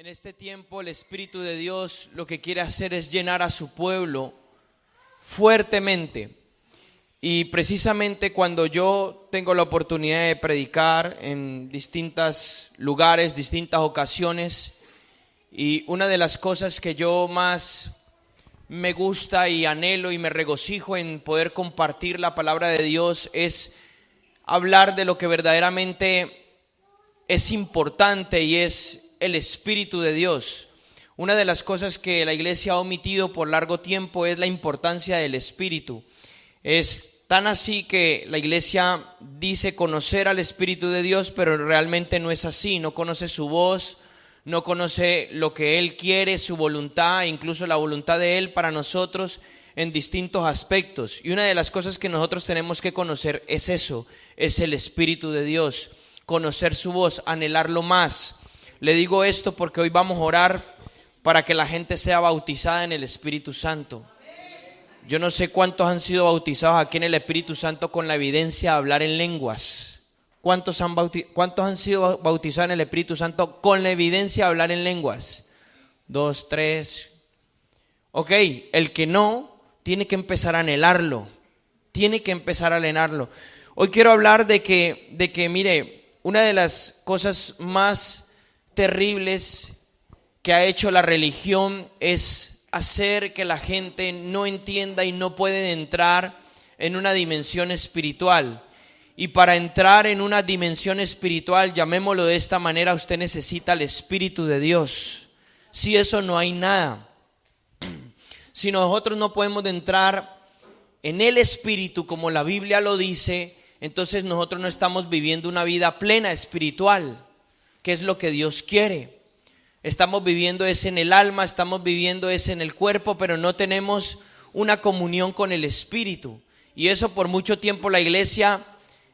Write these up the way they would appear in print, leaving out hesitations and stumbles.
En este tiempo el Espíritu de Dios lo que quiere hacer es llenar a su pueblo fuertemente. Y precisamente cuando yo tengo la oportunidad de predicar en distintos lugares, distintas ocasiones, y una de las cosas que yo más me gusta y anhelo y me regocijo en poder compartir la palabra de Dios es hablar de lo que verdaderamente es importante y es el Espíritu de Dios. Una de las cosas que la iglesia ha omitido por largo tiempo es la importancia del Espíritu. Es tan así que la iglesia dice conocer al Espíritu de Dios, pero realmente no es así. No conoce su voz, no conoce lo que Él quiere, su voluntad, incluso la voluntad de Él para nosotros en distintos aspectos. Y una de las cosas que nosotros tenemos que conocer es eso, es el Espíritu de Dios. Conocer su voz, anhelarlo más. Le digo esto porque hoy vamos a orar para que la gente sea bautizada en el Espíritu Santo. Yo no sé cuántos han sido bautizados aquí en el Espíritu Santo con la evidencia de hablar en lenguas. ¿Cuántos han sido bautizados en el Espíritu Santo con la evidencia de hablar en lenguas? 2, 3. Ok, el que no, tiene que empezar a anhelarlo. Tiene que empezar a anhelarlo. Hoy quiero hablar de que mire, una de las cosas más terribles que ha hecho la religión es hacer que la gente no entienda y no puede entrar en una dimensión espiritual. Y para entrar en una dimensión espiritual, llamémoslo de esta manera, usted necesita el Espíritu de Dios. Si eso no hay nada. Si nosotros no podemos entrar en el Espíritu como la Biblia lo dice, entonces nosotros no estamos viviendo una vida plena espiritual, que es lo que Dios quiere. Estamos viviendo es en el alma, estamos viviendo es en el cuerpo, pero no tenemos una comunión con el Espíritu. Y eso por mucho tiempo la iglesia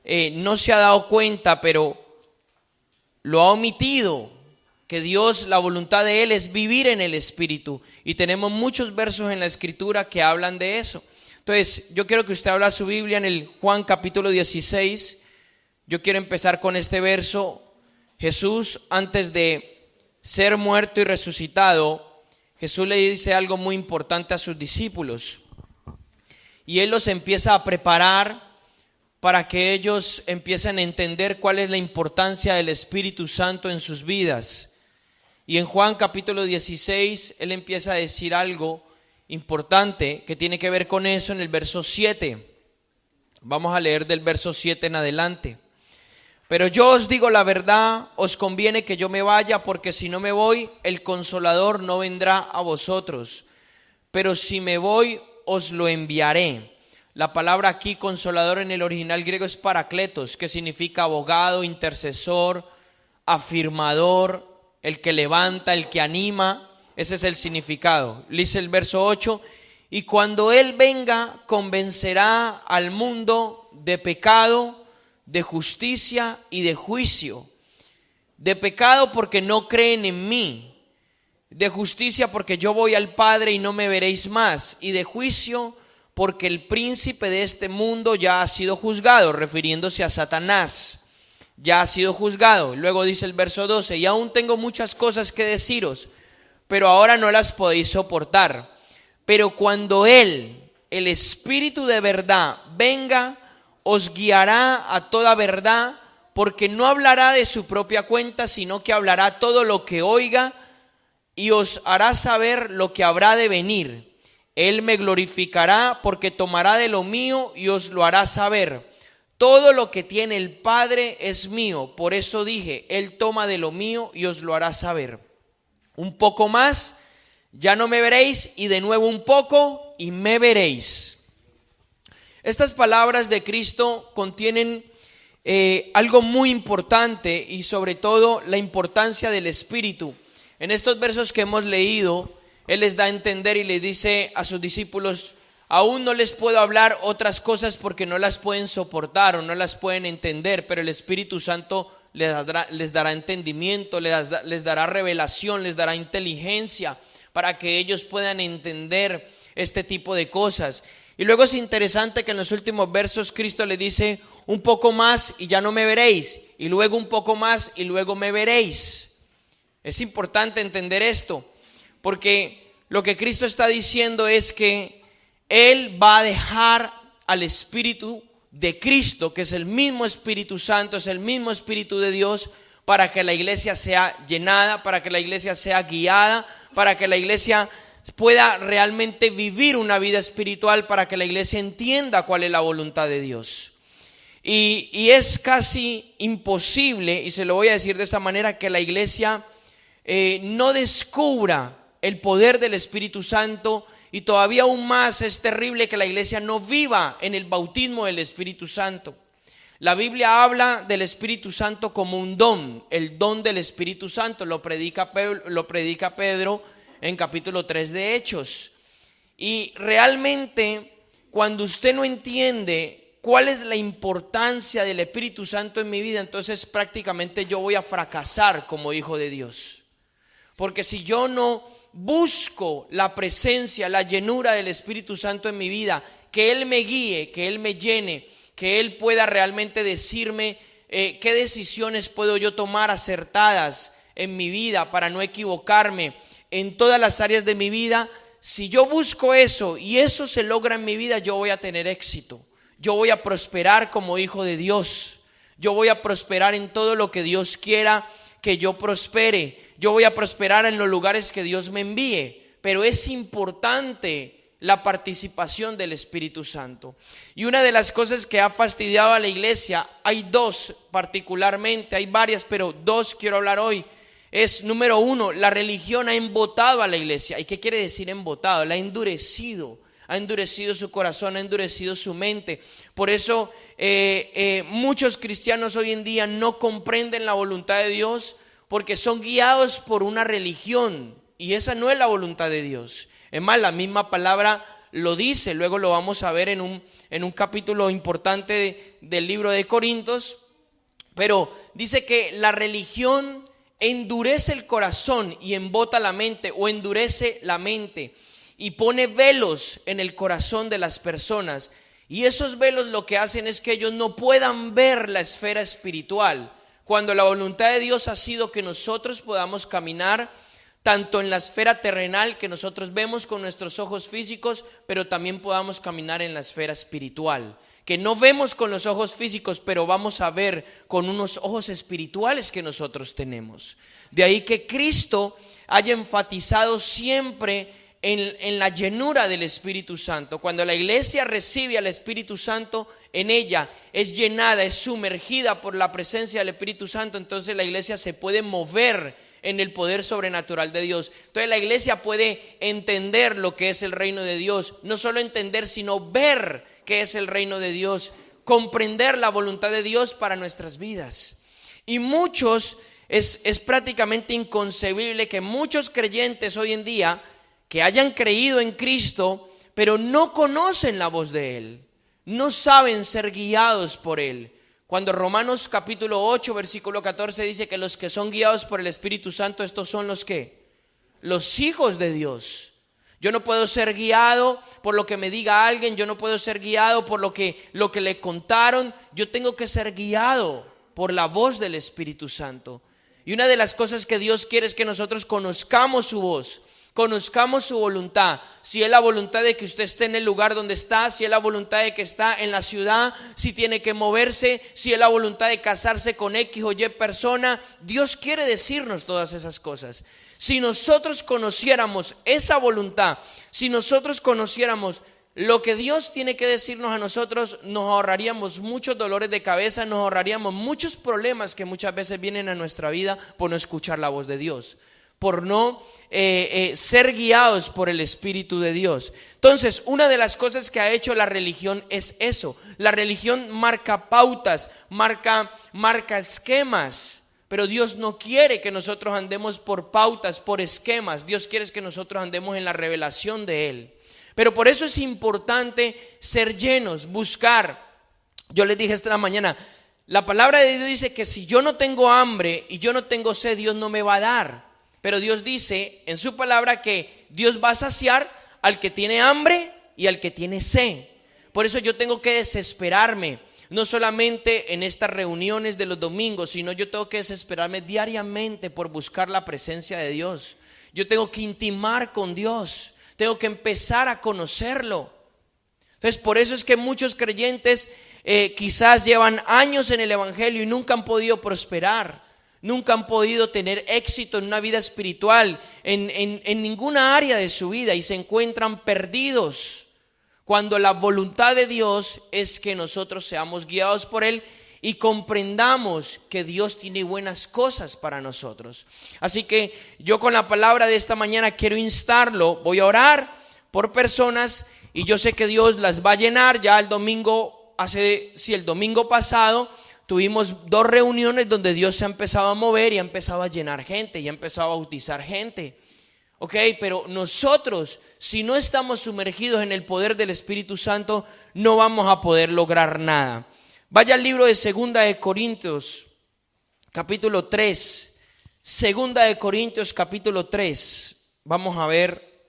no se ha dado cuenta, pero lo ha omitido, que Dios, la voluntad de Él es vivir en el Espíritu. Y tenemos muchos versos en la Escritura que hablan de eso. Entonces, yo quiero que usted abra su Biblia en el Juan capítulo 16. Yo quiero empezar con este verso. Jesús, antes de ser muerto y resucitado, Jesús le dice algo muy importante a sus discípulos. Y Él los empieza a preparar para que ellos empiecen a entender cuál es la importancia del Espíritu Santo en sus vidas. Y en Juan capítulo 16, Él empieza a decir algo importante que tiene que ver con eso en el verso 7. Vamos a leer del verso 7 en adelante. Pero yo os digo la verdad, os conviene que yo me vaya, porque si no me voy, el Consolador no vendrá a vosotros. Pero si me voy, os lo enviaré. La palabra aquí, Consolador, en el original griego es Parakletos, que significa abogado, intercesor, afirmador, el que levanta, el que anima. Ese es el significado. Dice el verso 8, y cuando Él venga, convencerá al mundo de pecado, de justicia y de juicio. De pecado porque no creen en mí, de justicia porque yo voy al Padre y no me veréis más, y de juicio porque el príncipe de este mundo ya ha sido juzgado, refiriéndose a Satanás. Ya ha sido juzgado. Luego dice el verso 12, y aún tengo muchas cosas que deciros, pero ahora no las podéis soportar. Pero cuando Él, el Espíritu de verdad, venga, os guiará a toda verdad, porque no hablará de su propia cuenta, sino que hablará todo lo que oiga y os hará saber lo que habrá de venir. Él me glorificará, porque tomará de lo mío y os lo hará saber. Todo lo que tiene el Padre es mío, por eso dije, Él toma de lo mío y os lo hará saber. Un poco más, ya no me veréis, y de nuevo un poco, y me veréis. Estas palabras de Cristo contienen algo muy importante, y sobre todo la importancia del Espíritu. En estos versos que hemos leído, Él les da a entender y les dice a sus discípulos, aún no les puedo hablar otras cosas porque no las pueden soportar o no las pueden entender, pero el Espíritu Santo les dará entendimiento, les dará revelación, les dará inteligencia para que ellos puedan entender este tipo de cosas. Y luego es interesante que en los últimos versos Cristo le dice, un poco más y ya no me veréis, y luego un poco más y luego me veréis. Es importante entender esto, porque lo que Cristo está diciendo es que Él va a dejar al Espíritu de Cristo, que es el mismo Espíritu Santo, es el mismo Espíritu de Dios, para que la iglesia sea llenada, para que la iglesia sea guiada, para que la iglesia pueda realmente vivir una vida espiritual, para que la iglesia entienda cuál es la voluntad de Dios. Y es casi imposible, y se lo voy a decir de esta manera, que la iglesia no descubra el poder del Espíritu Santo, y todavía aún más es terrible que la iglesia no viva en el bautismo del Espíritu Santo. La Biblia habla del Espíritu Santo como un don, el don del Espíritu Santo, lo predica Pedro en capítulo 3 de Hechos. Y realmente cuando usted no entiende cuál es la importancia del Espíritu Santo en mi vida, entonces prácticamente yo voy a fracasar como hijo de Dios. Porque si yo no busco la presencia, la llenura del Espíritu Santo en mi vida, que Él me guíe, que Él me llene, que Él pueda realmente decirme qué decisiones puedo yo tomar acertadas en mi vida para no equivocarme en todas las áreas de mi vida. Si yo busco eso y eso se logra en mi vida, yo voy a tener éxito. Yo voy a prosperar como hijo de Dios. Yo voy a prosperar en todo lo que Dios quiera que yo prospere. Yo voy a prosperar en los lugares que Dios me envíe. Pero es importante la participación del Espíritu Santo. Y una de las cosas que ha fastidiado a la iglesia, hay dos particularmente, hay varias, pero dos quiero hablar hoy. Es, número uno, la religión ha embotado a la iglesia. ¿Y qué quiere decir embotado? La ha endurecido su corazón, ha endurecido su mente. Por eso muchos cristianos hoy en día no comprenden la voluntad de Dios, porque son guiados por una religión, y esa no es la voluntad de Dios. Es más, la misma palabra lo dice, luego lo vamos a ver en un capítulo importante del libro de Corintios, pero dice que la religión endurece el corazón y embota la mente, o endurece la mente y pone velos en el corazón de las personas, y esos velos lo que hacen es que ellos no puedan ver la esfera espiritual, cuando la voluntad de Dios ha sido que nosotros podamos caminar tanto en la esfera terrenal que nosotros vemos con nuestros ojos físicos, pero también podamos caminar en la esfera espiritual, que no vemos con los ojos físicos, pero vamos a ver con unos ojos espirituales que nosotros tenemos. De ahí que Cristo haya enfatizado siempre en la llenura del Espíritu Santo. Cuando la iglesia recibe al Espíritu Santo, en ella es llenada, es sumergida por la presencia del Espíritu Santo, entonces la iglesia se puede mover en el poder sobrenatural de Dios. Entonces la iglesia puede entender lo que es el reino de Dios, no solo entender, sino ver qué es el reino de Dios, comprender la voluntad de Dios para nuestras vidas. Y muchos, es prácticamente inconcebible que muchos creyentes hoy en día que hayan creído en Cristo, pero no conocen la voz de Él, no saben ser guiados por Él. Cuando Romanos capítulo 8 versículo 14 dice que los que son guiados por el Espíritu Santo, estos son los que, los hijos de Dios. Yo no puedo ser guiado por lo que me diga alguien, yo no puedo ser guiado por lo que le contaron, yo tengo que ser guiado por la voz del Espíritu Santo. Y una de las cosas que Dios quiere es que nosotros conozcamos su voz, conozcamos su voluntad. Si es la voluntad de que usted esté en el lugar donde está, si es la voluntad de que está en la ciudad, si tiene que moverse, si es la voluntad de casarse con X o Y persona, Dios quiere decirnos todas esas cosas. Si nosotros conociéramos esa voluntad, si nosotros conociéramos lo que Dios tiene que decirnos a nosotros, nos ahorraríamos muchos dolores de cabeza, nos ahorraríamos muchos problemas que muchas veces vienen a nuestra vida por no escuchar la voz de Dios, por no ser guiados por el Espíritu de Dios. Entonces, una de las cosas que ha hecho la religión es eso. La religión marca pautas, marca esquemas, pero Dios no quiere que nosotros andemos por pautas, por esquemas. Dios quiere que nosotros andemos en la revelación de Él. Pero por eso es importante ser llenos, buscar. Yo les dije esta mañana, la palabra de Dios dice que si yo no tengo hambre y yo no tengo sed, Dios no me va a dar. Pero Dios dice en su palabra que Dios va a saciar al que tiene hambre y al que tiene sed. Por eso yo tengo que desesperarme. no solamente en estas reuniones de los domingos, sino yo tengo que desesperarme diariamente por buscar la presencia de Dios. Yo tengo que intimar con Dios, tengo que empezar a conocerlo. Entonces, por eso es que muchos creyentes quizás llevan años en el evangelio y nunca han podido prosperar, nunca han podido tener éxito en una vida espiritual, en ninguna área de su vida, y se encuentran perdidos, cuando la voluntad de Dios es que nosotros seamos guiados por Él y comprendamos que Dios tiene buenas cosas para nosotros. Así que yo con la palabra de esta mañana quiero instarlo. Voy a orar por personas y yo sé que Dios las va a llenar. Ya el domingo pasado tuvimos 2 reuniones donde Dios se ha empezado a mover y ha empezado a llenar gente y ha empezado a bautizar gente. Ok, pero nosotros, si no estamos sumergidos en el poder del Espíritu Santo, no vamos a poder lograr nada. Vaya al libro de 2 de Corintios, capítulo 3. 2 de Corintios, capítulo 3. Vamos a ver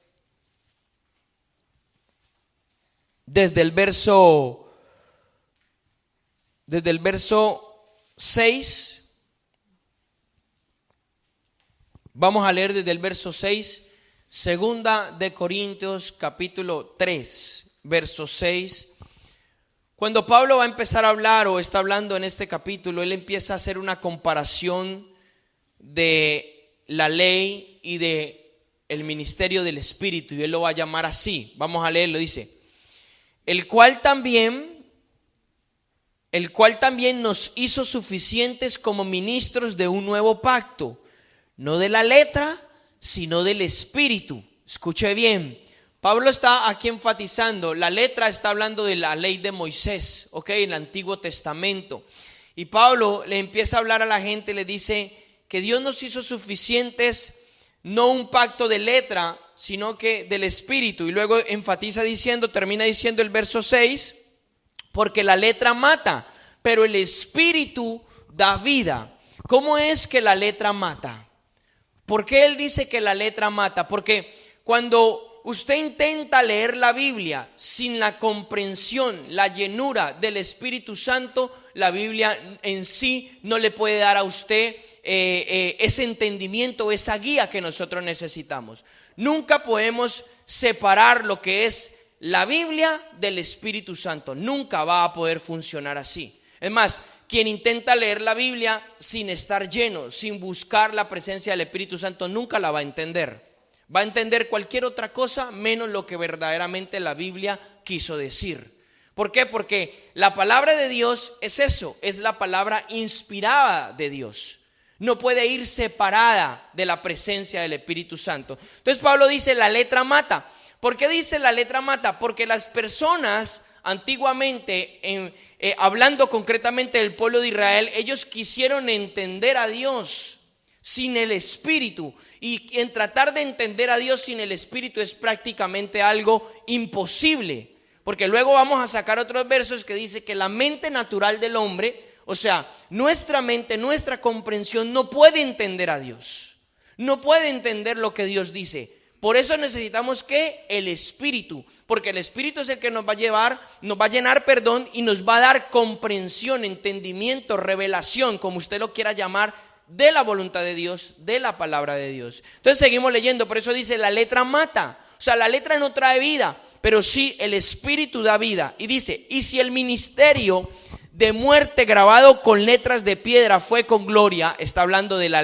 desde el verso 6. Vamos a leer desde el verso 6, 2 de Corintios capítulo 3, verso 6. Cuando Pablo va a empezar a hablar o está hablando en este capítulo, él empieza a hacer una comparación de la ley y de el ministerio del Espíritu, y él lo va a llamar así. Vamos a leerlo, dice: el cual también nos hizo suficientes como ministros de un nuevo pacto, no de la letra, sino del Espíritu. Escuche bien, Pablo está aquí enfatizando, la letra está hablando de la ley de Moisés, ok, en el Antiguo Testamento. Y Pablo le empieza a hablar a la gente, le dice que Dios nos hizo suficientes, no un pacto de letra, sino que del Espíritu. Y luego termina diciendo el verso 6, porque la letra mata, pero el Espíritu da vida. ¿Cómo es que la letra mata? ¿Por qué él dice que la letra mata? Porque cuando usted intenta leer la Biblia sin la comprensión, la llenura del Espíritu Santo, la Biblia en sí no le puede dar a usted ese entendimiento, esa guía que nosotros necesitamos. Nunca podemos separar lo que es la Biblia del Espíritu Santo. Nunca va a poder funcionar así. Es más, quien intenta leer la Biblia sin estar lleno, sin buscar la presencia del Espíritu Santo, nunca la va a entender. Va a entender cualquier otra cosa menos lo que verdaderamente la Biblia quiso decir. ¿Por qué? Porque la palabra de Dios es eso, es la palabra inspirada de Dios. No puede ir separada de la presencia del Espíritu Santo. Entonces Pablo dice, la letra mata. ¿Por qué dice la letra mata? Porque las personas antiguamente, hablando concretamente del pueblo de Israel, ellos quisieron entender a Dios sin el Espíritu. Y en tratar de entender a Dios sin el Espíritu es prácticamente algo imposible. Porque luego vamos a sacar otros versos que dice que la mente natural del hombre, o sea, nuestra mente, nuestra comprensión no puede entender a Dios. No puede entender lo que Dios dice. Por eso necesitamos que el Espíritu, porque el Espíritu es el que nos va a llenar, y nos va a dar comprensión, entendimiento, revelación, como usted lo quiera llamar, de la voluntad de Dios, de la palabra de Dios. Entonces seguimos leyendo, por eso dice, la letra mata. O sea, la letra no trae vida, pero sí el Espíritu da vida. Y dice, y si el ministerio de muerte grabado con letras de piedra fue con gloria, está hablando de la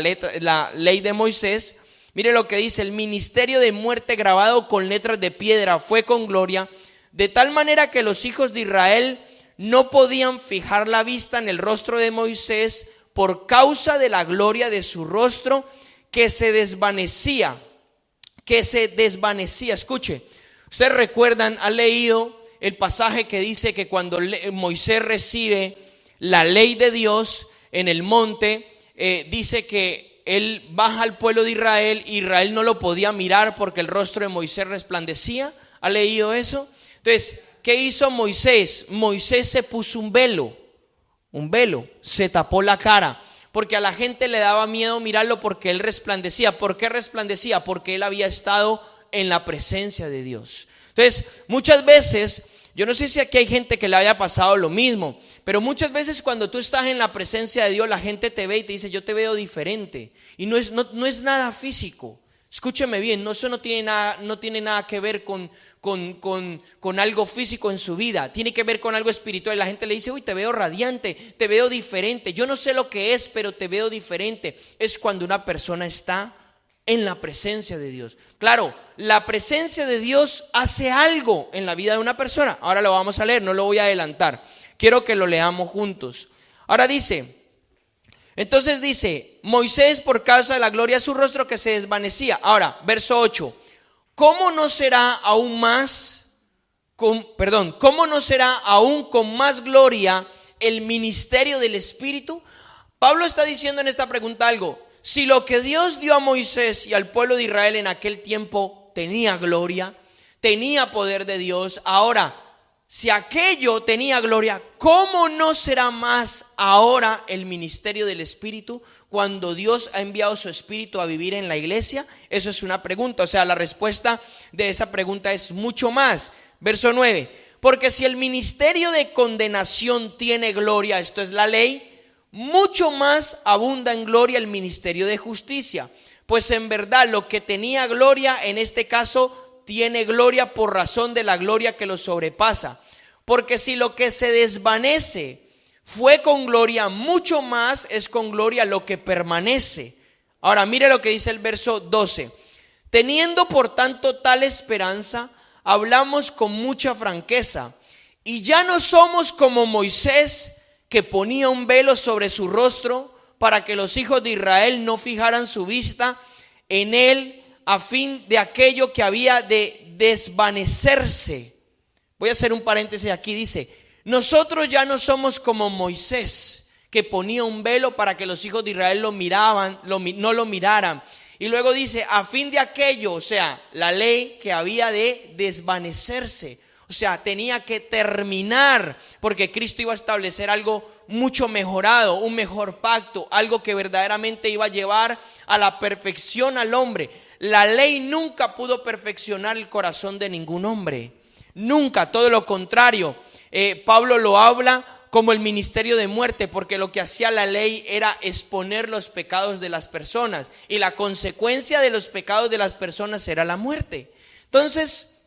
ley de Moisés. Mire lo que dice, el ministerio de muerte grabado con letras de piedra fue con gloria, de tal manera que los hijos de Israel no podían fijar la vista en el rostro de Moisés por causa de la gloria de su rostro que se desvanecía. Escuche, ustedes recuerdan, han leído el pasaje que dice que cuando Moisés recibe la ley de Dios en el monte, dice que él baja al pueblo de Israel, Israel no lo podía mirar porque el rostro de Moisés resplandecía. ¿Ha leído eso? Entonces, ¿qué hizo Moisés? Moisés se puso un velo, se tapó la cara, porque a la gente le daba miedo mirarlo porque él resplandecía. ¿Por qué resplandecía? Porque él había estado en la presencia de Dios. Entonces, muchas veces Yo no sé si aquí hay gente que le haya pasado lo mismo, pero muchas veces cuando tú estás en la presencia de Dios, la gente te ve y te dice, yo te veo diferente. Y no es nada físico. Escúcheme bien, eso no tiene nada que ver con algo físico en su vida. Tiene que ver con algo espiritual. La gente le dice, uy, te veo radiante, te veo diferente. Yo no sé lo que es, pero te veo diferente. Es cuando una persona está en la presencia de Dios. Claro, la presencia de Dios hace algo en la vida de una persona. Ahora lo vamos a leer, no lo voy a adelantar. Quiero que lo leamos juntos. Ahora entonces dice, Moisés por causa de la gloria de su rostro que se desvanecía. Ahora, verso 8. ¿Cómo no será aún con más gloria el ministerio del Espíritu? Pablo está diciendo en esta pregunta algo. Si lo que Dios dio a Moisés y al pueblo de Israel en aquel tiempo tenía gloria, tenía poder de Dios, ahora, si aquello tenía gloria, ¿cómo no será más ahora el ministerio del Espíritu cuando Dios ha enviado su Espíritu a vivir en la iglesia? Eso es una pregunta, o sea, la respuesta de esa pregunta es mucho más. Verso 9, porque si el ministerio de condenación tiene gloria, esto es la ley, mucho más abunda en gloria el ministerio de justicia, pues en verdad lo que tenía gloria en este caso tiene gloria por razón de la gloria que lo sobrepasa. Porque si lo que se desvanece fue con gloria, mucho más es con gloria lo que permanece. Ahora mire lo que dice el verso 12. Teniendo por tanto tal esperanza, hablamos con mucha franqueza, y ya no somos como Moisés, que ponía un velo sobre su rostro para que los hijos de Israel no fijaran su vista en él a fin de aquello que había de desvanecerse. Voy a hacer un paréntesis aquí, dice, nosotros ya no somos como Moisés, que ponía un velo para que los hijos de Israel no lo miraran. Y luego dice, a fin de aquello, o sea, la ley que había de desvanecerse. O sea, tenía que terminar porque Cristo iba a establecer algo mucho mejorado, un mejor pacto, algo que verdaderamente iba a llevar a la perfección al hombre. La ley nunca pudo perfeccionar el corazón de ningún hombre, nunca, todo lo contrario. Pablo lo habla como el ministerio de muerte, porque lo que hacía la ley era exponer los pecados de las personas y la consecuencia de los pecados de las personas era la muerte. Entonces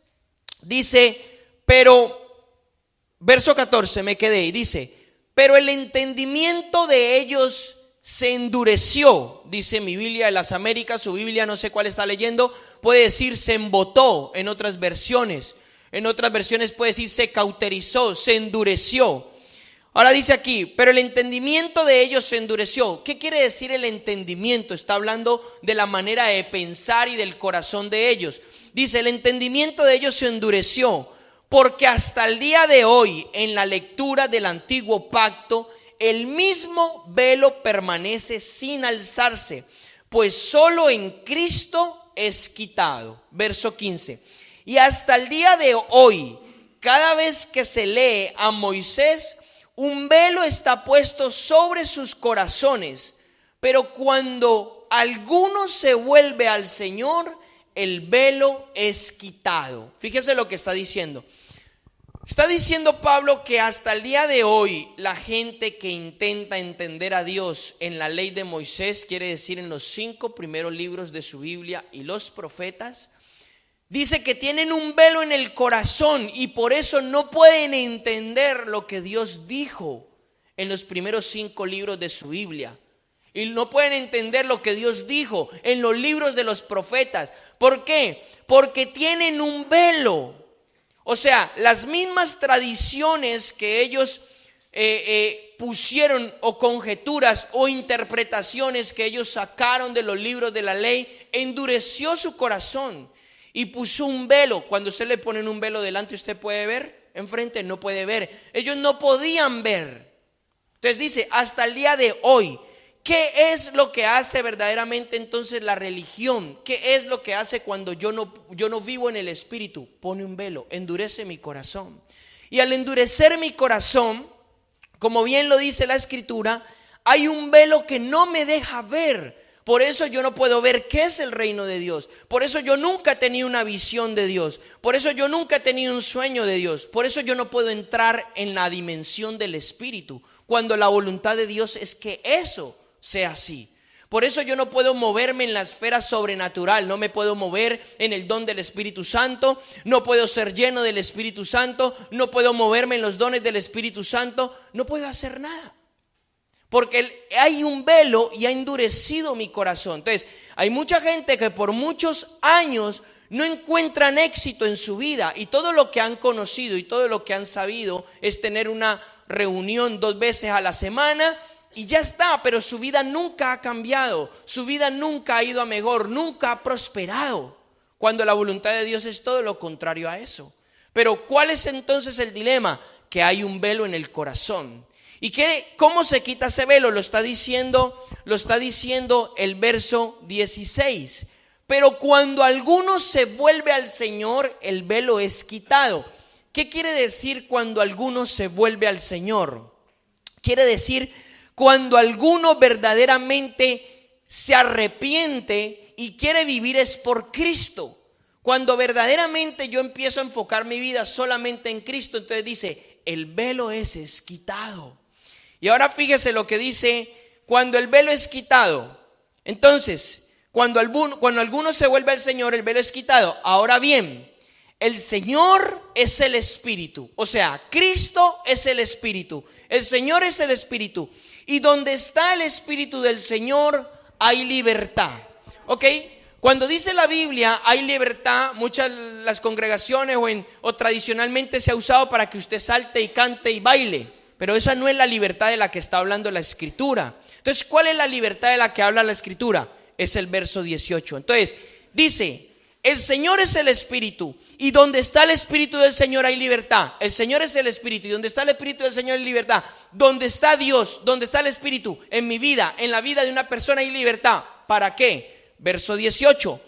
dice, pero, verso 14 me quedé y dice, pero el entendimiento de ellos se endureció, dice mi Biblia de las Américas, su Biblia no sé cuál está leyendo, puede decir se embotó en otras versiones puede decir se cauterizó, se endureció. Ahora dice aquí, pero el entendimiento de ellos se endureció. ¿Qué quiere decir el entendimiento? Está hablando de la manera de pensar y del corazón de ellos. Dice, el entendimiento de ellos se endureció, porque hasta el día de hoy, en la lectura del antiguo pacto, el mismo velo permanece sin alzarse, pues solo en Cristo es quitado. Verso 15. Y hasta el día de hoy, cada vez que se lee a Moisés, un velo está puesto sobre sus corazones, pero cuando alguno se vuelve al Señor, el velo es quitado. Fíjese lo que está diciendo. Está diciendo Pablo que hasta el día de hoy la gente que intenta entender a Dios en la ley de Moisés, quiere decir en los 5 primeros libros de su Biblia y los profetas, dice que tienen un velo en el corazón y por eso no pueden entender lo que Dios dijo en los primeros 5 libros de su Biblia. Y no pueden entender lo que Dios dijo en los libros de los profetas. ¿Por qué? Porque tienen un velo. O sea, las mismas tradiciones que ellos pusieron o conjeturas o interpretaciones que ellos sacaron de los libros de la ley, endureció su corazón y puso un velo. Cuando usted le ponen un velo delante, ¿usted puede ver? Enfrente no puede ver. Ellos no podían ver. Entonces dice, hasta el día de hoy, ¿qué es lo que hace verdaderamente entonces la religión? ¿Qué es lo que hace cuando yo no vivo en el Espíritu? Pone un velo, endurece mi corazón. Y al endurecer mi corazón, como bien lo dice la Escritura, hay un velo que no me deja ver. Por eso yo no puedo ver qué es el reino de Dios. Por eso yo nunca he tenido una visión de Dios. Por eso yo nunca he tenido un sueño de Dios. Por eso yo no puedo entrar en la dimensión del Espíritu, cuando la voluntad de Dios es que eso sea así. Por eso yo no puedo moverme en la esfera sobrenatural, no me puedo mover en el don del Espíritu Santo, no puedo ser lleno del Espíritu Santo, no puedo moverme en los dones del Espíritu Santo, no puedo hacer nada. Porque hay un velo y ha endurecido mi corazón. Entonces, hay mucha gente que por muchos años no encuentran éxito en su vida, y todo lo que han conocido y todo lo que han sabido es tener una reunión 2 veces a la semana y ya está, pero su vida nunca ha cambiado, su vida nunca ha ido a mejor, nunca ha prosperado, cuando la voluntad de Dios es todo lo contrario a eso. Pero ¿cuál es entonces el dilema? Que hay un velo en el corazón. ¿Y cómo se quita ese velo? Lo está diciendo el verso 16. Pero cuando alguno se vuelve al Señor, el velo es quitado. ¿Qué quiere decir cuando alguno se vuelve al Señor? Quiere decir cuando alguno verdaderamente se arrepiente y quiere vivir es por Cristo. Cuando verdaderamente yo empiezo a enfocar mi vida solamente en Cristo, entonces dice, el velo es quitado. Y ahora fíjese lo que dice, cuando el velo es quitado. Entonces, cuando alguno se vuelve al Señor, el velo es quitado. Ahora bien, el Señor es el Espíritu. O sea, Cristo es el Espíritu. El Señor es el Espíritu. Y donde está el Espíritu del Señor, hay libertad. ¿Ok? Cuando dice la Biblia hay libertad, muchas las congregaciones o tradicionalmente se ha usado para que usted salte y cante y baile. Pero esa no es la libertad de la que está hablando la Escritura. Entonces, ¿cuál es la libertad de la que habla la Escritura? Es el verso 18. Entonces, dice, el Señor es el Espíritu, y donde está el Espíritu del Señor hay libertad. El Señor es el Espíritu, y donde está el Espíritu del Señor hay libertad. Donde está Dios, donde está el Espíritu, en mi vida, en la vida de una persona hay libertad. ¿Para qué? Verso 18.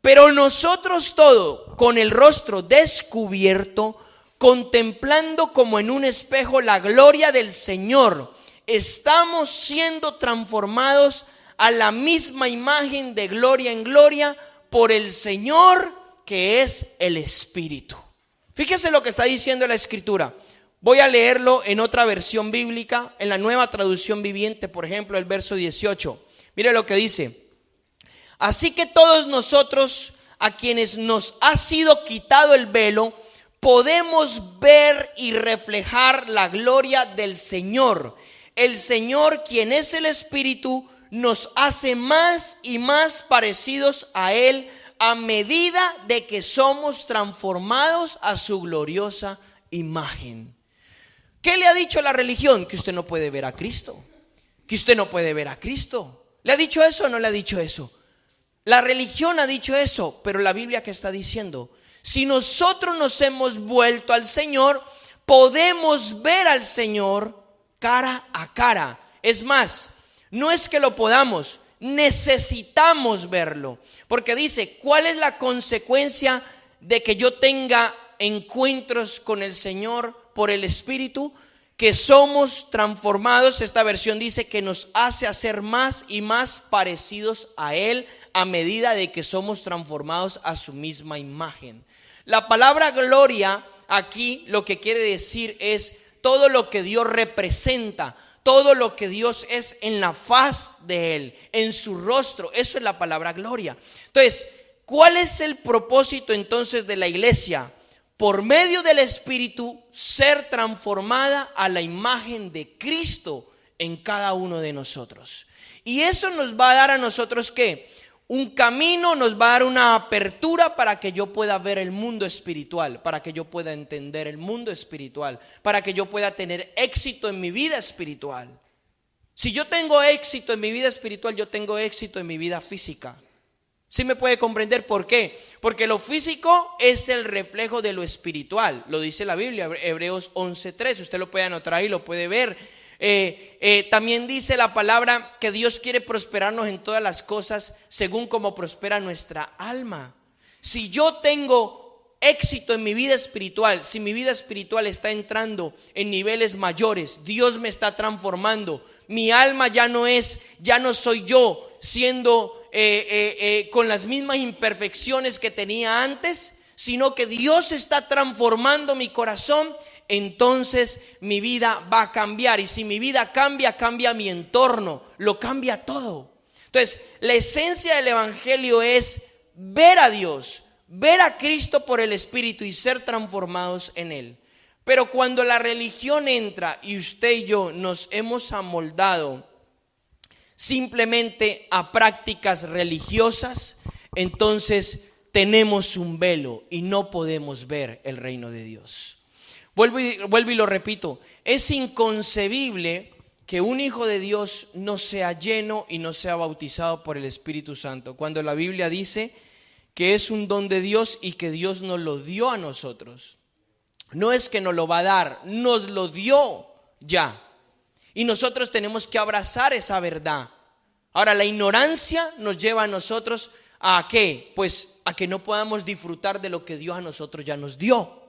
Pero nosotros todos, con el rostro descubierto, contemplando como en un espejo la gloria del Señor, estamos siendo transformados a la misma imagen de gloria en gloria por el Señor, que es el Espíritu. Fíjese lo que está diciendo la Escritura. Voy a leerlo en otra versión bíblica, en la Nueva Traducción Viviente, por ejemplo, el verso 18. Mire lo que dice. Así que todos nosotros, a quienes nos ha sido quitado el velo, podemos ver y reflejar la gloria del Señor. El Señor, quien es el Espíritu, nos hace más y más parecidos a Él a medida de que somos transformados a su gloriosa imagen. ¿Qué le ha dicho la religión? Que usted no puede ver a Cristo. Que usted no puede ver a Cristo. ¿Le ha dicho eso o no le ha dicho eso? La religión ha dicho eso, pero la Biblia, ¿qué está diciendo? Si nosotros nos hemos vuelto al Señor, podemos ver al Señor cara a cara. Es más, no es que lo podamos, necesitamos verlo. Porque dice, ¿cuál es la consecuencia de que yo tenga encuentros con el Señor por el Espíritu? Que somos transformados. Esta versión dice que nos hace hacer más y más parecidos a Él a medida de que somos transformados a su misma imagen. La palabra gloria aquí lo que quiere decir es todo lo que Dios representa, todo lo que Dios es en la faz de Él, en su rostro. Eso es la palabra gloria. Entonces, ¿cuál es el propósito entonces de la iglesia? Por medio del Espíritu, ser transformada a la imagen de Cristo en cada uno de nosotros. Y eso nos va a dar a nosotros ¿qué? Un camino, nos va a dar una apertura para que yo pueda ver el mundo espiritual, para que yo pueda entender el mundo espiritual, para que yo pueda tener éxito en mi vida espiritual. Si yo tengo éxito en mi vida espiritual, yo tengo éxito en mi vida física. ¿Sí me puede comprender por qué? Porque lo físico es el reflejo de lo espiritual. Lo dice la Biblia, Hebreos 11:3. Usted lo puede anotar ahí, lo puede ver. También dice la palabra que Dios quiere prosperarnos en todas las cosas según como prospera nuestra alma. Si yo tengo éxito en mi vida espiritual, si mi vida espiritual está entrando en niveles mayores, Dios me está transformando. Mi alma ya no soy yo, siendo con las mismas imperfecciones que tenía antes, sino que Dios está transformando mi corazón, entonces mi vida va a cambiar. Y si mi vida cambia, cambia mi entorno, lo cambia todo. Entonces, la esencia del evangelio es ver a Dios, ver a Cristo por el Espíritu y ser transformados en Él. Pero cuando la religión entra y usted y yo nos hemos amoldado simplemente a prácticas religiosas, entonces tenemos un velo y no podemos ver el reino de Dios. Vuelvo y lo repito, es inconcebible que un hijo de Dios no sea lleno y no sea bautizado por el Espíritu Santo, cuando la Biblia dice que es un don de Dios y que Dios nos lo dio a nosotros. No es que nos lo va a dar, nos lo dio ya. Y nosotros tenemos que abrazar esa verdad. Ahora, la ignorancia nos lleva a nosotros ¿a qué? Pues a que no podamos disfrutar de lo que Dios a nosotros ya nos dio.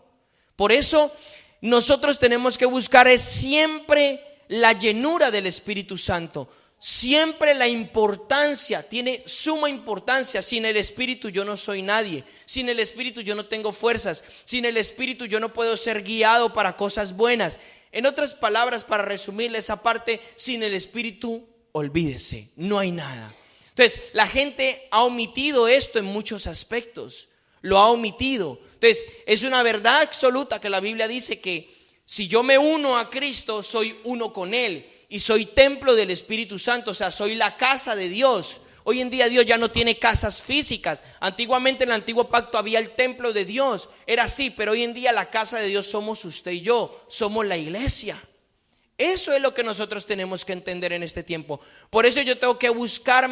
Por eso nosotros tenemos que buscar es siempre la llenura del Espíritu Santo. Siempre la importancia, tiene suma importancia. Sin el Espíritu yo no soy nadie. Sin el Espíritu yo no tengo fuerzas. Sin el Espíritu yo no puedo ser guiado para cosas buenas. En otras palabras, para resumirle esa parte, sin el Espíritu, olvídese, no hay nada. Entonces, la gente ha omitido esto en muchos aspectos. Lo ha omitido. Entonces, es una verdad absoluta que la Biblia dice que si yo me uno a Cristo, soy uno con Él. Y soy templo del Espíritu Santo, o sea, soy la casa de Dios. Hoy en día Dios ya no tiene casas físicas. Antiguamente en el antiguo pacto había el templo de Dios. Era así, pero hoy en día la casa de Dios somos usted y yo. Somos la iglesia. Eso es lo que nosotros tenemos que entender en este tiempo. Por eso yo tengo que buscar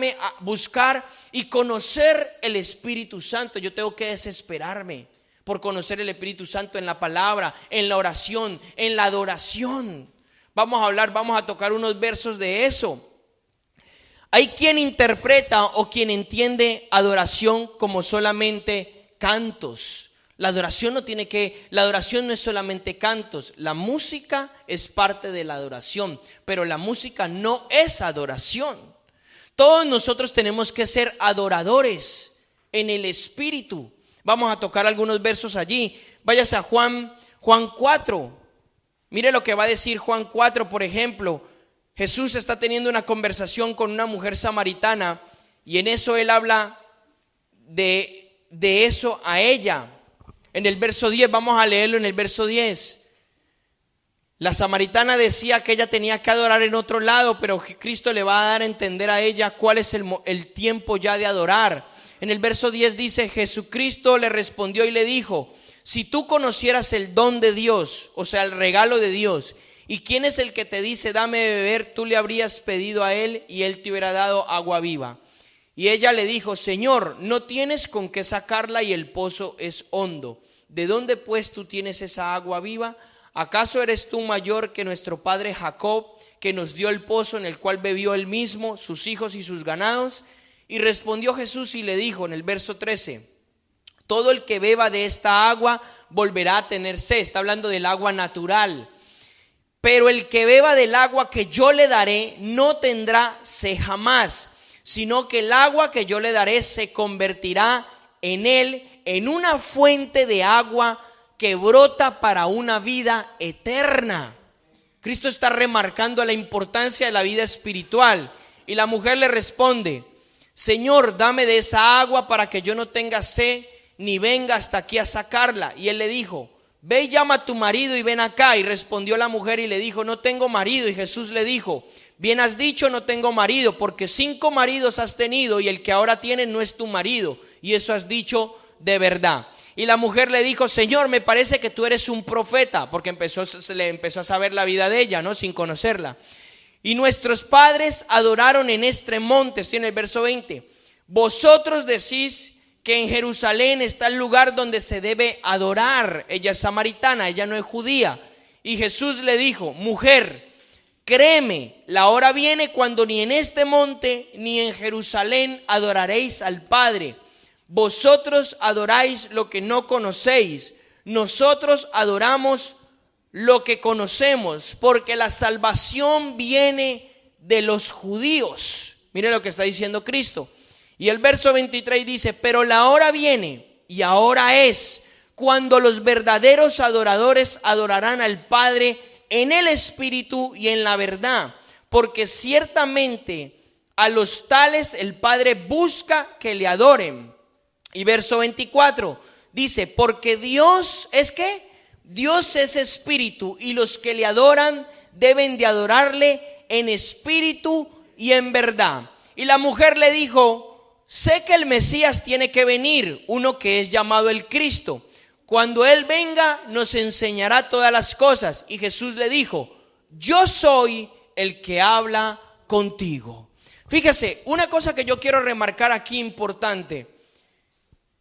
y conocer el Espíritu Santo. Yo tengo que desesperarme por conocer el Espíritu Santo en la palabra, en la oración, en la adoración. Vamos a tocar unos versos de eso. Hay quien interpreta o quien entiende adoración como solamente cantos. La adoración no es solamente cantos. La música es parte de la adoración, pero la música no es adoración. Todos nosotros tenemos que ser adoradores en el Espíritu. Vamos a tocar algunos versos allí. Váyase a Juan 4. Mire lo que va a decir Juan 4, por ejemplo. Jesús está teniendo una conversación con una mujer samaritana y en eso él habla de eso a ella. En el verso 10, vamos a leerlo en el verso 10. La samaritana decía que ella tenía que adorar en otro lado, pero Cristo le va a dar a entender a ella cuál es el tiempo ya de adorar. En el verso 10 dice, Jesucristo le respondió y le dijo: si tú conocieras el don de Dios, o sea, el regalo de Dios, y quién es el que te dice dame de beber, tú le habrías pedido a él y él te hubiera dado agua viva. Y ella le dijo: Señor, no tienes con qué sacarla y el pozo es hondo. ¿De dónde pues tú tienes esa agua viva? ¿Acaso eres tú mayor que nuestro padre Jacob, que nos dio el pozo en el cual bebió él mismo, sus hijos y sus ganados? Y respondió Jesús y le dijo en el verso 13: todo el que beba de esta agua volverá a tener sed. Está hablando del agua natural. Pero el que beba del agua que yo le daré no tendrá sed jamás, sino que el agua que yo le daré se convertirá en él en una fuente de agua que brota para una vida eterna. Cristo está remarcando la importancia de la vida espiritual. Y la mujer le responde: Señor, dame de esa agua para que yo no tenga sed ni venga hasta aquí a sacarla. Y él le dijo: ve y llama a tu marido y ven acá. Y respondió la mujer y le dijo: no tengo marido. Y Jesús le dijo: bien has dicho, no tengo marido, porque 5 maridos has tenido y el que ahora tienes no es tu marido, y eso has dicho de verdad. Y la mujer le dijo: Señor, me parece que tú eres un profeta, porque se le empezó a saber la vida de ella, ¿no? Sin conocerla. Y nuestros padres adoraron en este monte. Estoy en el verso 20. Vosotros decís que en Jerusalén está el lugar donde se debe adorar. Ella es samaritana, ella no es judía. Y Jesús le dijo: mujer, créeme, la hora viene cuando ni en este monte ni en Jerusalén adoraréis al Padre. Vosotros adoráis lo que no conocéis, nosotros adoramos lo que conocemos, porque la salvación viene de los judíos. Mire lo que está diciendo Cristo. Y el verso 23 dice: pero la hora viene y ahora es cuando los verdaderos adoradores adorarán al Padre en el Espíritu y en la verdad, porque ciertamente a los tales el Padre busca que le adoren. Y verso 24 dice: porque Dios es ¿qué? Dios es espíritu, y los que le adoran deben de adorarle en espíritu y en verdad. Y la mujer le dijo: sé que el Mesías tiene que venir, uno que es llamado el Cristo. Cuando Él venga, nos enseñará todas las cosas. Y Jesús le dijo: yo soy el que habla contigo. Fíjese, una cosa que yo quiero remarcar aquí importante.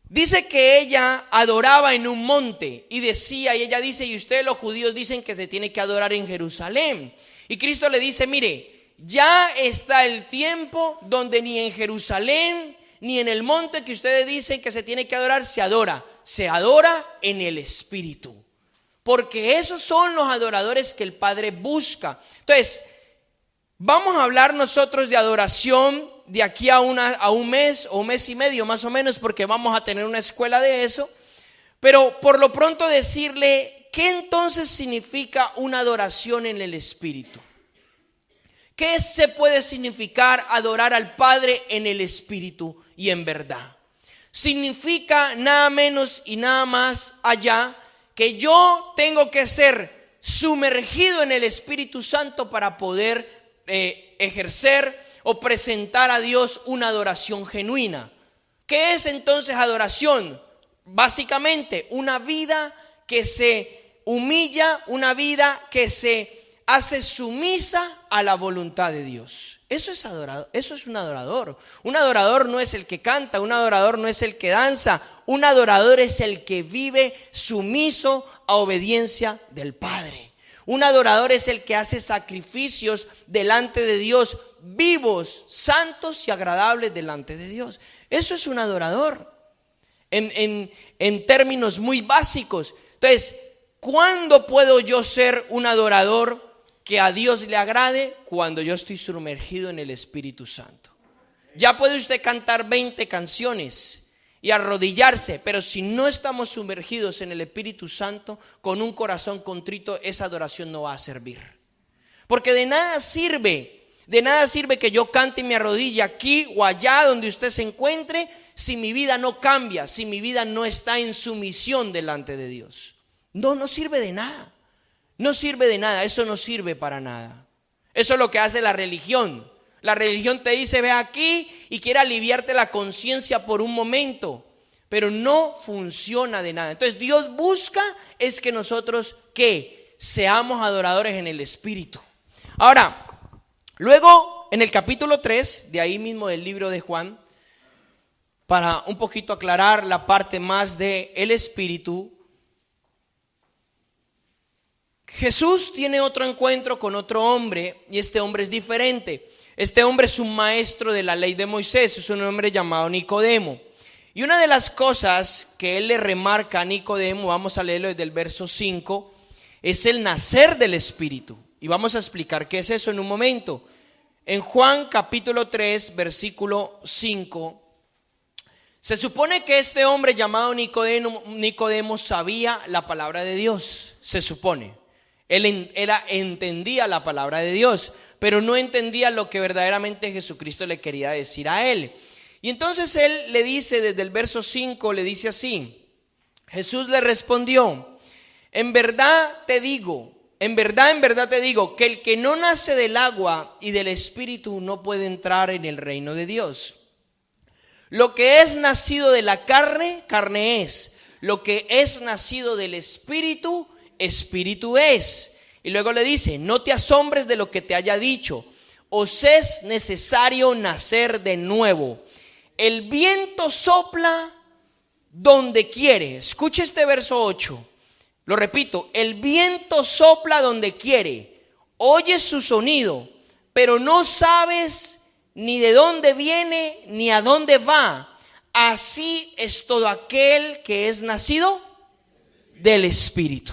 Dice que ella adoraba en un monte y decía, y ella dice: y ustedes los judíos dicen que se tiene que adorar en Jerusalén. Y Cristo le dice: mire, ya está el tiempo donde ni en Jerusalén ni en el monte que ustedes dicen que se tiene que adorar se adora. Se adora en el Espíritu, porque esos son los adoradores que el Padre busca. Entonces, vamos a hablar nosotros de adoración de aquí a un mes o un mes y medio más o menos, porque vamos a tener una escuela de eso. Pero por lo pronto decirle, ¿qué entonces significa una adoración en el Espíritu? ¿Qué se puede significar adorar al Padre en el Espíritu y en verdad? Significa nada menos y nada más allá que yo tengo que ser sumergido en el Espíritu Santo para poder ejercer o presentar a Dios una adoración genuina. ¿Qué es entonces adoración? Básicamente una vida que se humilla, una vida que se hace sumisa a la voluntad de Dios. Eso es adorador, eso es un adorador. Un adorador no es el que canta, un adorador no es el que danza, un adorador es el que vive sumiso a obediencia del Padre. Un adorador es el que hace sacrificios delante de Dios, vivos, santos y agradables delante de Dios. Eso es un adorador en términos muy básicos. Entonces, ¿cuándo puedo yo ser un adorador que a Dios le agrade? Cuando yo estoy sumergido en el Espíritu Santo. Ya puede usted cantar 20 canciones y arrodillarse, pero si no estamos sumergidos en el Espíritu Santo, con un corazón contrito, esa adoración no va a servir. Porque de nada sirve que yo cante y me arrodille aquí o allá donde usted se encuentre, si mi vida no cambia, si mi vida no está en sumisión delante de Dios. No sirve de nada. No sirve de nada, eso no sirve para nada. Eso es lo que hace la religión. La religión te dice: ve aquí, y quiere aliviarte la conciencia por un momento, pero no funciona de nada. Entonces Dios busca es que nosotros que seamos adoradores en el Espíritu. Ahora, luego en el capítulo 3, de ahí mismo del libro de Juan, para un poquito aclarar la parte más de el Espíritu, Jesús tiene otro encuentro con otro hombre, y este hombre es diferente. Este hombre es un maestro de la ley de Moisés, es un hombre llamado Nicodemo. Y una de las cosas que él le remarca a Nicodemo, vamos a leerlo desde el verso 5, es el nacer del Espíritu. Y vamos a explicar qué es eso en un momento. En Juan capítulo 3, versículo 5, se supone que este hombre llamado Nicodemo sabía la palabra de Dios, se supone. Él entendía la palabra de Dios, pero no entendía lo que verdaderamente Jesucristo le quería decir a él. Y entonces él le dice, desde el verso 5, le dice así: Jesús le respondió: en verdad te digo, en verdad te digo, que el que no nace del agua y del Espíritu no puede entrar en el reino de Dios. Lo que es nacido de la carne, carne es. Lo que es nacido del Espíritu, Espíritu es. Y luego le dice: no te asombres de lo que te haya dicho, os es necesario nacer de nuevo. El viento sopla donde quiere. Escuche este verso 8. Lo repito: el viento sopla donde quiere. Oyes su sonido, pero no sabes ni de dónde viene ni a dónde va. Así es todo aquel que es nacido del Espíritu.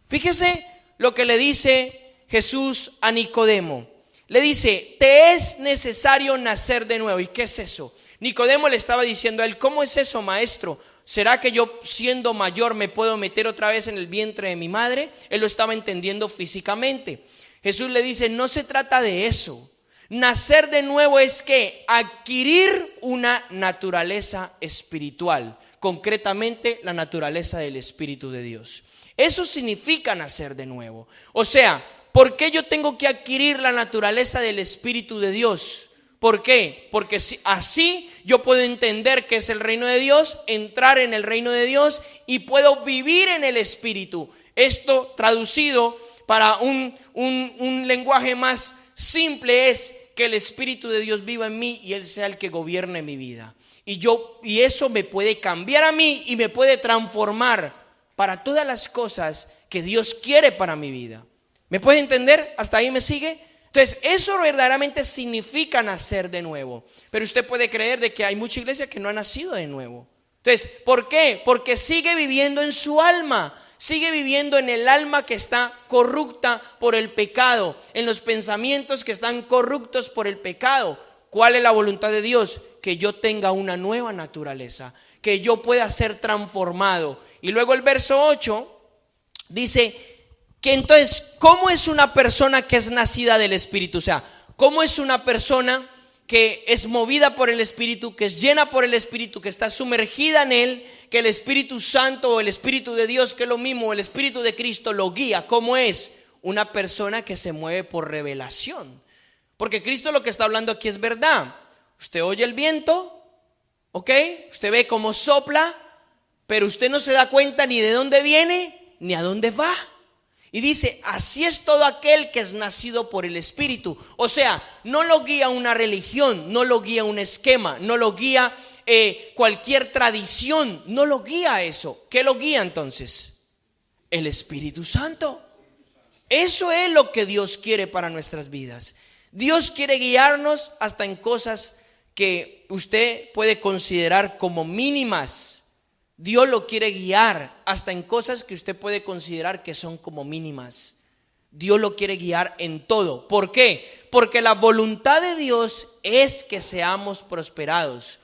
Fíjese lo que le dice Jesús a Nicodemo. le dice, te es necesario nacer de nuevo. ¿Y qué es eso? Nicodemo le estaba diciendo a él, ¿cómo es eso, maestro? ¿Será que yo siendo mayor me puedo meter otra vez en el vientre de mi madre? Él lo estaba entendiendo físicamente. Jesús le dice, no se trata de eso. Nacer de nuevo es que adquirir una naturaleza espiritual, concretamente la naturaleza del Espíritu de Dios. Eso significa nacer de nuevo. O sea, ¿por qué yo tengo que adquirir la naturaleza del Espíritu de Dios? ¿Por qué? Porque así yo puedo entender qué es el reino de Dios, entrar en el reino de Dios y puedo vivir en el Espíritu. Esto traducido para un lenguaje más simple es que el Espíritu de Dios viva en mí y Él sea el que gobierne mi vida. Y eso me puede cambiar a mí y me puede transformar para todas las cosas que Dios quiere para mi vida. ¿Me puede entender? ¿Hasta ahí me sigue? Entonces, eso verdaderamente significa nacer de nuevo. Pero usted puede creer de que hay mucha iglesia que no ha nacido de nuevo. Entonces, ¿por qué? Porque sigue viviendo en su alma. Sigue viviendo en el alma que está corrupta por el pecado, en los pensamientos que están corruptos por el pecado. ¿Cuál es la voluntad de Dios? Que yo tenga una nueva naturaleza, que yo pueda ser transformado. Y luego el verso 8 dice que entonces, ¿cómo es una persona que es nacida del Espíritu? O sea, ¿cómo es una persona que es movida por el Espíritu, que es llena por el Espíritu, que está sumergida en Él, que el Espíritu Santo o el Espíritu de Dios, que es lo mismo, el Espíritu de Cristo lo guía? ¿Cómo es? Una persona que se mueve por revelación. Porque Cristo lo que está hablando aquí es verdad. Usted oye el viento, ¿ok? Usted ve cómo sopla, pero usted no se da cuenta ni de dónde viene, ni a dónde va. Y dice, así es todo aquel que es nacido por el Espíritu. O sea, no lo guía una religión, no lo guía un esquema, no lo guía cualquier tradición, no lo guía eso. ¿Qué lo guía entonces? El Espíritu Santo. Eso es lo que Dios quiere para nuestras vidas. Dios quiere guiarnos hasta en cosas que usted puede considerar como mínimas. Dios lo quiere guiar hasta en cosas que usted puede considerar que son como mínimas. Dios lo quiere guiar en todo. ¿Por qué? Porque la voluntad de Dios es que seamos prosperados.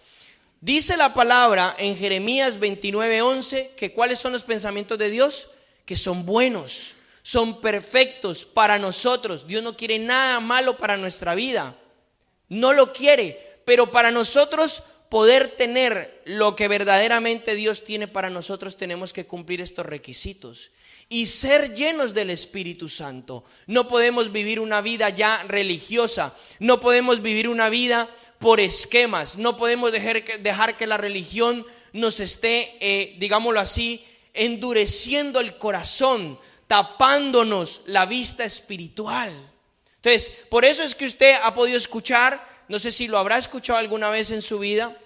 Dice la palabra en Jeremías 29:11 que ¿cuáles son los pensamientos de Dios? Que son buenos, son perfectos para nosotros. Dios no quiere nada malo para nuestra vida. No lo quiere, pero para nosotros poder tener lo que verdaderamente Dios tiene para nosotros, tenemos que cumplir estos requisitos y ser llenos del Espíritu Santo. No podemos vivir una vida ya religiosa, no podemos vivir una vida por esquemas, no podemos dejar que la religión nos esté, digámoslo así, endureciendo el corazón, tapándonos la vista espiritual. Entonces, por eso es que usted ha podido escuchar, no sé si lo habrá escuchado alguna vez en su vida,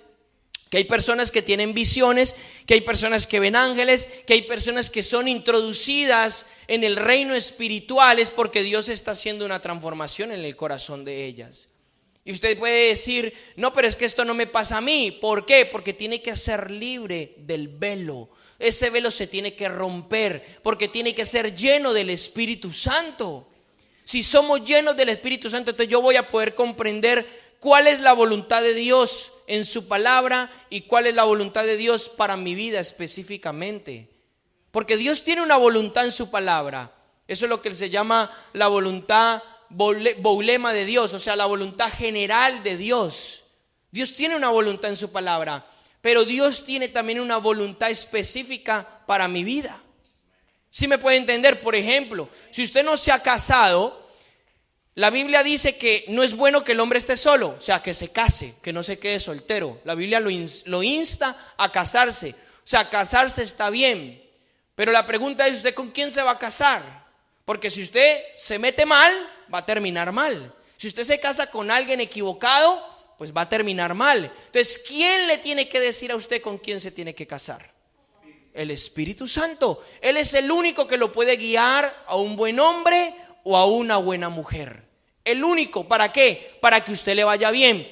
que hay personas que tienen visiones, que hay personas que ven ángeles, que hay personas que son introducidas en el reino espiritual, es porque Dios está haciendo una transformación en el corazón de ellas. Y usted puede decir, no, pero es que esto no me pasa a mí. ¿Por qué? Porque tiene que ser libre del velo. Ese velo se tiene que romper, porque tiene que ser lleno del Espíritu Santo. Si somos llenos del Espíritu Santo, entonces yo voy a poder comprender cuál es la voluntad de Dios en su palabra y cuál es la voluntad de Dios para mi vida específicamente. Porque Dios tiene una voluntad en su palabra. Eso es lo que se llama la voluntad boulema de Dios, o sea, la voluntad general de Dios. Dios tiene una voluntad en su palabra, pero Dios tiene también una voluntad específica para mi vida. ¿Sí me puede entender? Por ejemplo, si usted no se ha casado, la Biblia dice que no es bueno que el hombre esté solo, o sea, que se case, que no se quede soltero. La Biblia lo insta a casarse, o sea, casarse está bien. Pero la pregunta es, ¿usted con quién se va a casar? Porque si usted se mete mal, va a terminar mal. Si usted se casa con alguien equivocado, pues va a terminar mal. Entonces, ¿quién le tiene que decir a usted con quién se tiene que casar? El Espíritu Santo. Él es el único que lo puede guiar a un buen hombre o a una buena mujer. El único. ¿Para qué? Para que usted le vaya bien.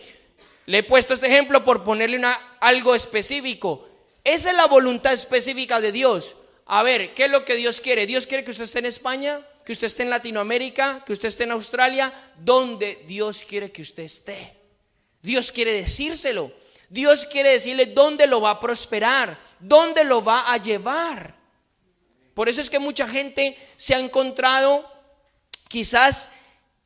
Le he puesto este ejemplo por ponerle algo específico. Esa es la voluntad específica de Dios. A ver, ¿qué es lo que Dios quiere? ¿Dios quiere que usted esté en España? que usted esté en Latinoamérica, que usted esté en Australia, donde Dios quiere que usted esté. Dios quiere decírselo. Dios quiere decirle dónde lo va a prosperar, dónde lo va a llevar. Por eso es que mucha gente se ha encontrado quizás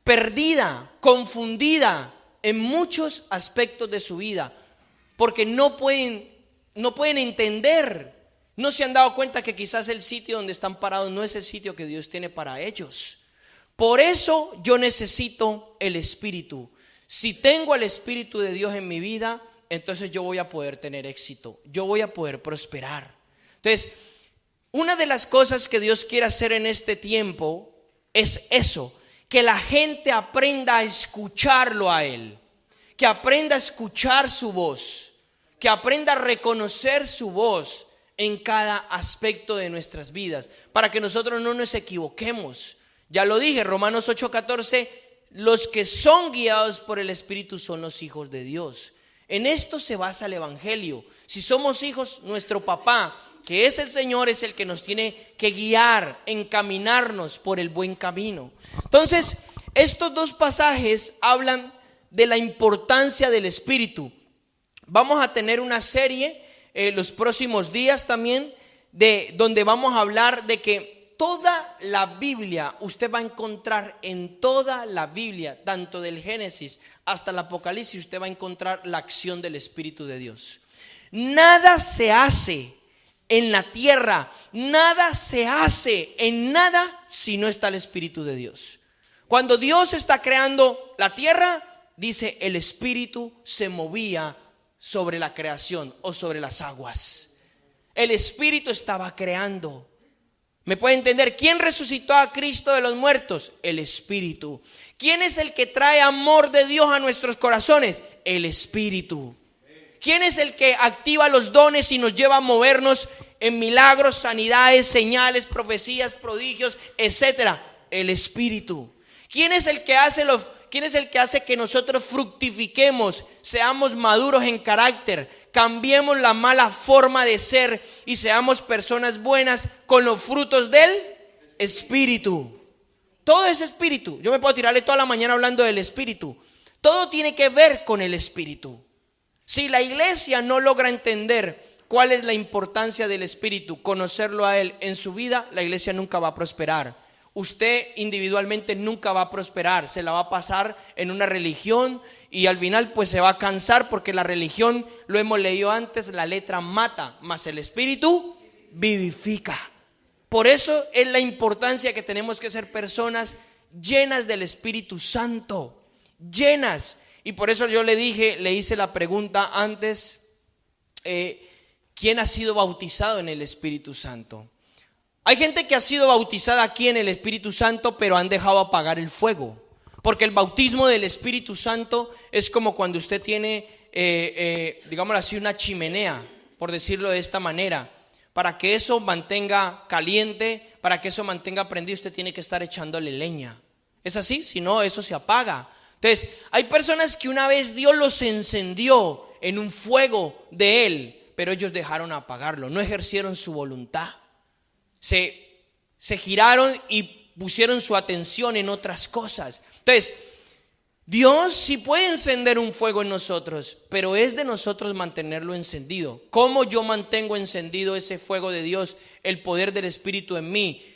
perdida, confundida en muchos aspectos de su vida, porque no pueden entender, no se han dado cuenta que quizás el sitio donde están parados no es el sitio que Dios tiene para ellos. Por eso yo necesito el Espíritu. Si tengo el Espíritu de Dios en mi vida, entonces yo voy a poder tener éxito, yo voy a poder prosperar. Entonces, una de las cosas que Dios quiere hacer en este tiempo es eso, que la gente aprenda a escucharlo a Él, que aprenda a escuchar su voz, que aprenda a reconocer su voz en cada aspecto de nuestras vidas, para que nosotros no nos equivoquemos. Ya lo dije, Romanos 8:14, los que son guiados por el Espíritu son los hijos de Dios. En esto se basa el Evangelio. Si somos hijos, nuestro papá, que es el Señor, es el que nos tiene que guiar, encaminarnos por el buen camino. Entonces, estos dos pasajes hablan de la importancia del Espíritu. Vamos a tener una serie los próximos días también, donde vamos a hablar de que toda la Biblia, usted va a encontrar en toda la Biblia, tanto del Génesis hasta el Apocalipsis, usted va a encontrar la acción del Espíritu de Dios. Nada se hace en la tierra, nada se hace en nada si no está el Espíritu de Dios. Cuando Dios está creando la tierra, dice el Espíritu se movía sobre la creación o sobre las aguas. El Espíritu estaba creando. ¿Me puede entender? ¿Quién resucitó a Cristo de los muertos? El Espíritu. ¿Quién es el que trae amor de Dios a nuestros corazones? El Espíritu. ¿Quién es el que activa los dones y nos lleva a movernos en milagros, sanidades, señales, profecías, prodigios, etcétera? El Espíritu. ¿Quién es el que hace que nosotros fructifiquemos, seamos maduros en carácter, cambiemos la mala forma de ser y seamos personas buenas con los frutos del Espíritu? Todo es Espíritu. Yo me puedo tirarle toda la mañana hablando del Espíritu. Todo tiene que ver con el Espíritu. Si la iglesia no logra entender cuál es la importancia del Espíritu, conocerlo a Él en su vida, la iglesia nunca va a prosperar. Usted individualmente nunca va a prosperar, se la va a pasar en una religión y al final pues se va a cansar, porque la religión, lo hemos leído antes, la letra mata, mas el Espíritu vivifica. Por eso es la importancia que tenemos que ser personas llenas del Espíritu Santo, llenas. Y por eso yo le hice la pregunta antes, ¿quién ha sido bautizado en el Espíritu Santo? Hay gente que ha sido bautizada aquí en el Espíritu Santo, pero han dejado apagar el fuego. Porque el bautismo del Espíritu Santo es como cuando usted tiene, digámoslo así, una chimenea, por decirlo de esta manera. Para que eso mantenga caliente, para que eso mantenga prendido, usted tiene que estar echándole leña. ¿Es así? Si no, eso se apaga. Entonces, hay personas que una vez Dios los encendió en un fuego de Él, pero ellos dejaron apagarlo, no ejercieron su voluntad. Se giraron y pusieron su atención en otras cosas. Entonces, Dios sí puede encender un fuego en nosotros, pero es de nosotros mantenerlo encendido. ¿Cómo yo mantengo encendido ese fuego de Dios, el poder del Espíritu en mí?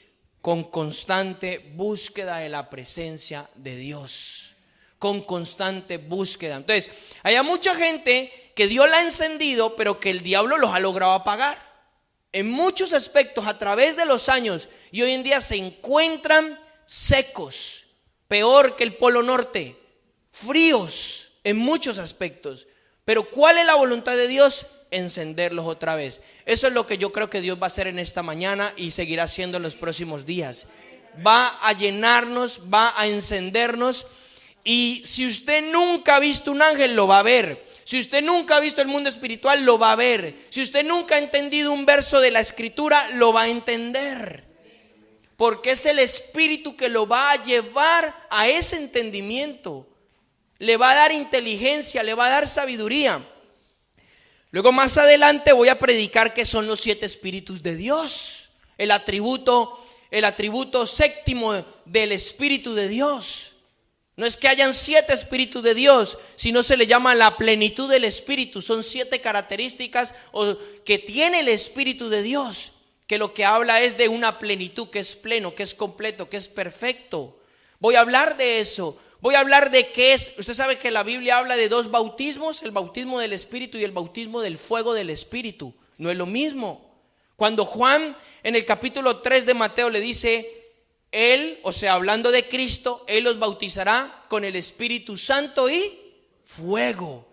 Con constante búsqueda de la presencia de Dios. Con constante búsqueda. Entonces, hay mucha gente que Dios la ha encendido, pero que el diablo los ha logrado apagar. En muchos aspectos a través de los años, y hoy en día se encuentran secos, peor que el Polo Norte, fríos en muchos aspectos. Pero ¿cuál es la voluntad de Dios? Encenderlos otra vez. Eso es lo que yo creo que Dios va a hacer en esta mañana y seguirá haciendo en los próximos días. Va a llenarnos, va a encendernos, y si usted nunca ha visto un ángel, lo va a ver. Si usted nunca ha visto el mundo espiritual, lo va a ver. Si usted nunca ha entendido un verso de la Escritura, lo va a entender. Porque es el Espíritu que lo va a llevar a ese entendimiento. Le va a dar inteligencia, le va a dar sabiduría. Luego más adelante voy a predicar qué son los 7 Espíritus de Dios. El atributo el atributo séptimo del Espíritu de Dios. No es que hayan 7 Espíritus de Dios, sino se le llama la plenitud del Espíritu. Son 7 características que tiene el Espíritu de Dios, que lo que habla es de una plenitud, que es pleno, que es completo, que es perfecto. Voy a hablar de eso. Voy a hablar de qué es. Usted sabe que la Biblia habla de 2 bautismos, el bautismo del Espíritu y el bautismo del fuego del Espíritu. No es lo mismo. Cuando Juan en el capítulo 3 de Mateo le dice, Él, o sea, hablando de Cristo, Él los bautizará con el Espíritu Santo y fuego.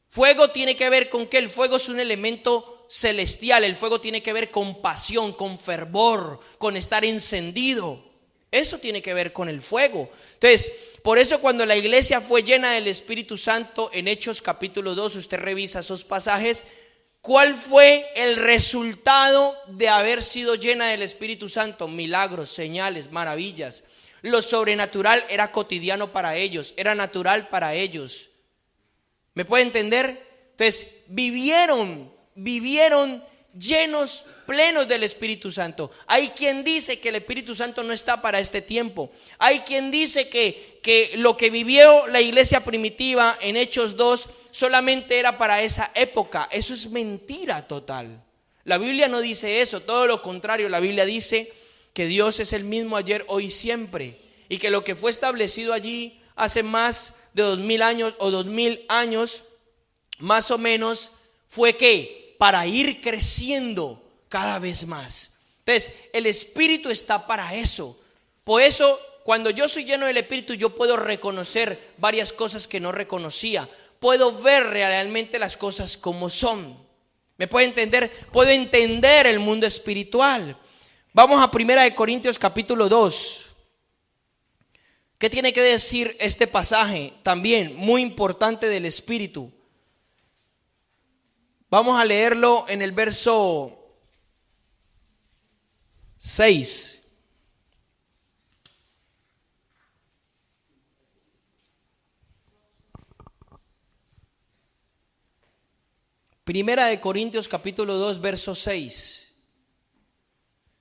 Fuego tiene que ver con que el fuego es un elemento celestial. El fuego tiene que ver con pasión, con fervor, con estar encendido. Eso tiene que ver con el fuego. Entonces, por eso cuando la iglesia fue llena del Espíritu Santo, en Hechos capítulo 2, usted revisa esos pasajes, ¿cuál fue el resultado de haber sido llena del Espíritu Santo? Milagros, señales, maravillas. Lo sobrenatural era cotidiano para ellos, era natural para ellos. ¿Me puede entender? Entonces, vivieron llenos, plenos del Espíritu Santo. Hay quien dice que el Espíritu Santo no está para este tiempo. Hay quien dice que lo que vivió la iglesia primitiva en Hechos 2 solamente era para esa época. Eso es mentira total. La Biblia no dice eso, todo lo contrario. La Biblia dice que Dios es el mismo ayer, hoy y siempre, y que lo que fue establecido allí hace más de 2000 años o 2000 años más o menos fue que para ir creciendo cada vez más. Entonces el Espíritu está para eso. Por eso cuando yo soy lleno del Espíritu, yo puedo reconocer varias cosas que no reconocía. Puedo ver realmente las cosas como son. ¿Me puede entender? Puedo entender el mundo espiritual. Vamos a 1 Corintios capítulo 2. ¿Qué tiene que decir este pasaje? También muy importante del Espíritu. Vamos a leerlo en el verso 6. Primera de Corintios capítulo 2 verso 6.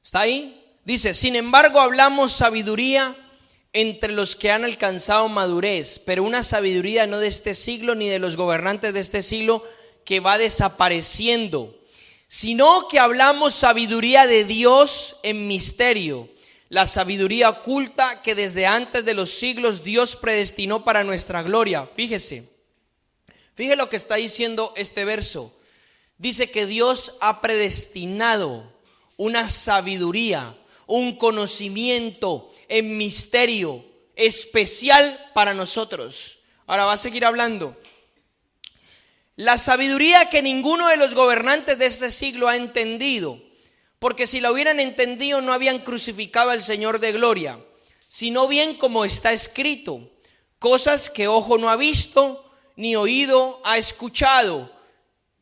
¿Está ahí? Dice, sin embargo hablamos sabiduría entre los que han alcanzado madurez, pero una sabiduría no de este siglo ni de los gobernantes de este siglo que va desapareciendo, sino que hablamos sabiduría de Dios en misterio, la sabiduría oculta que desde antes de los siglos Dios predestinó para nuestra gloria. Fíjese lo que está diciendo este verso. Dice que Dios ha predestinado una sabiduría, un conocimiento en misterio especial para nosotros. Ahora va a seguir hablando. La sabiduría que ninguno de los gobernantes de este siglo ha entendido, porque si la hubieran entendido no habían crucificado al Señor de gloria, sino bien como está escrito, cosas que ojo no ha visto, ni oído ha escuchado,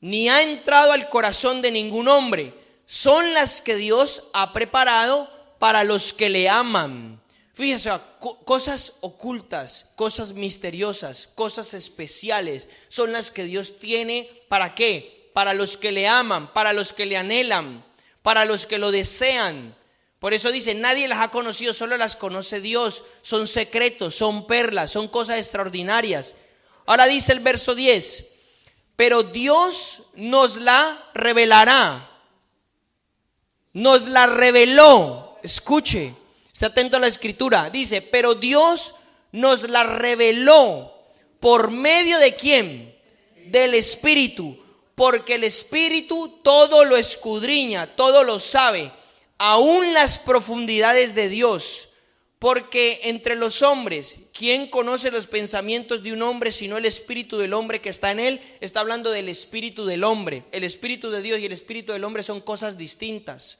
ni ha entrado al corazón de ningún hombre, son las que Dios ha preparado para los que le aman. Fíjese, cosas ocultas, cosas misteriosas, cosas especiales, son las que Dios tiene, ¿para qué? Para los que le aman, para los que le anhelan, para los que lo desean. Por eso dice, nadie las ha conocido, solo las conoce Dios. Son secretos, son perlas, son cosas extraordinarias. Ahora dice el verso 10, pero Dios nos la revelará. Nos la reveló. Escuche, esté atento a la escritura. Dice, pero Dios nos la reveló. ¿Por medio de quién? Del Espíritu. Porque el Espíritu todo lo escudriña, todo lo sabe, aún las profundidades de Dios. Porque entre los hombres, ¿quién conoce los pensamientos de un hombre sino el espíritu del hombre que está en él? Está hablando del espíritu del hombre. El espíritu de Dios y el espíritu del hombre son cosas distintas.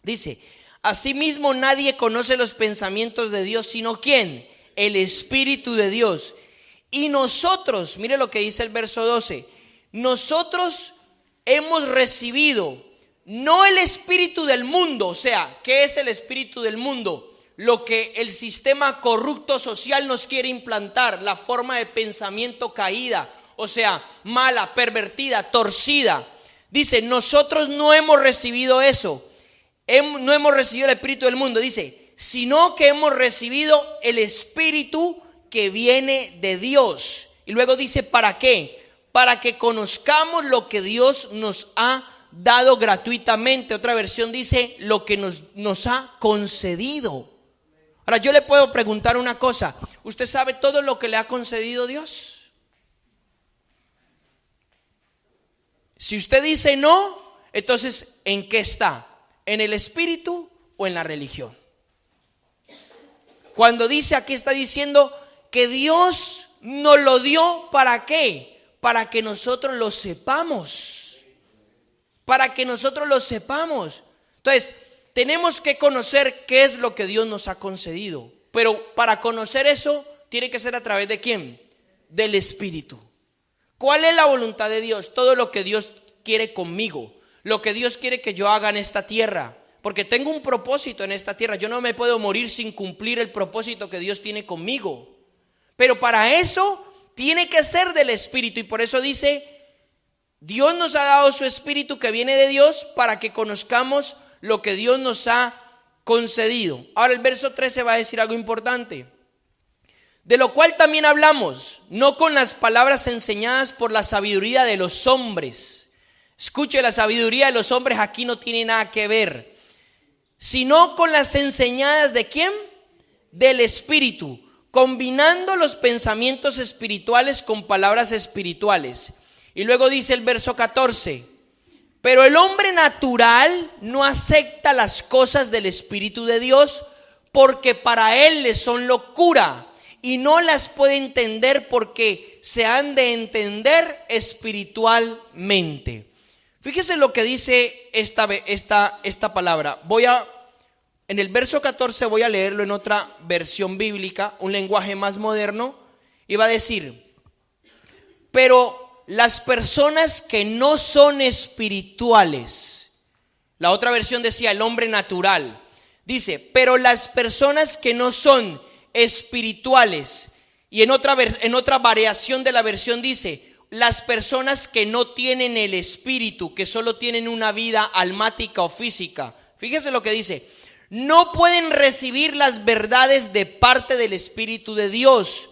Dice, asimismo nadie conoce los pensamientos de Dios sino ¿quién? El Espíritu de Dios. Y nosotros, mire lo que dice el verso 12, nosotros hemos recibido no el espíritu del mundo. O sea, ¿qué es el espíritu del mundo? Lo que el sistema corrupto social nos quiere implantar, la forma de pensamiento caída, o sea, mala, pervertida, torcida. Dice, nosotros no hemos recibido eso. no hemos recibido el espíritu del mundo, dice, sino que hemos recibido el espíritu que viene de Dios. Y luego dice, ¿para qué? Para que conozcamos lo que Dios nos ha dado gratuitamente. Otra versión dice, lo que nos ha concedido. Ahora yo le puedo preguntar una cosa, ¿usted sabe todo lo que le ha concedido Dios? Si usted dice no, entonces ¿en qué está? ¿En el espíritu o en la religión? Cuando dice, aquí está diciendo que Dios nos lo dio, ¿para qué? Para que nosotros lo sepamos. Para que nosotros lo sepamos. Entonces, tenemos que conocer qué es lo que Dios nos ha concedido. Pero para conocer eso, tiene que ser a través de ¿quién? Del Espíritu. ¿Cuál es la voluntad de Dios? Todo lo que Dios quiere conmigo. Lo que Dios quiere que yo haga en esta tierra. Porque tengo un propósito en esta tierra. Yo no me puedo morir sin cumplir el propósito que Dios tiene conmigo. Pero para eso tiene que ser del Espíritu. Y por eso dice, Dios nos ha dado su Espíritu que viene de Dios para que conozcamos lo que Dios nos ha concedido. Ahora el verso 13 va a decir algo importante. De lo cual también hablamos, no con las palabras enseñadas por la sabiduría de los hombres. Escuche, la sabiduría de los hombres aquí no tiene nada que ver. Sino con las enseñadas ¿de quién? Del Espíritu, combinando los pensamientos espirituales con palabras espirituales. Y luego dice el verso 14, pero el hombre natural no acepta las cosas del Espíritu de Dios, porque para él le son locura y no las puede entender, porque se han de entender espiritualmente. Fíjese lo que dice esta palabra. En el verso 14 voy a leerlo en otra versión bíblica, un lenguaje más moderno, y va a decir, pero las personas que no son espirituales, la otra versión decía el hombre natural, dice, pero las personas que no son espirituales, y en otra variación de la versión dice, las personas que no tienen el espíritu, que solo tienen una vida almática o física. Fíjese lo que dice, no pueden recibir las verdades de parte del Espíritu de Dios,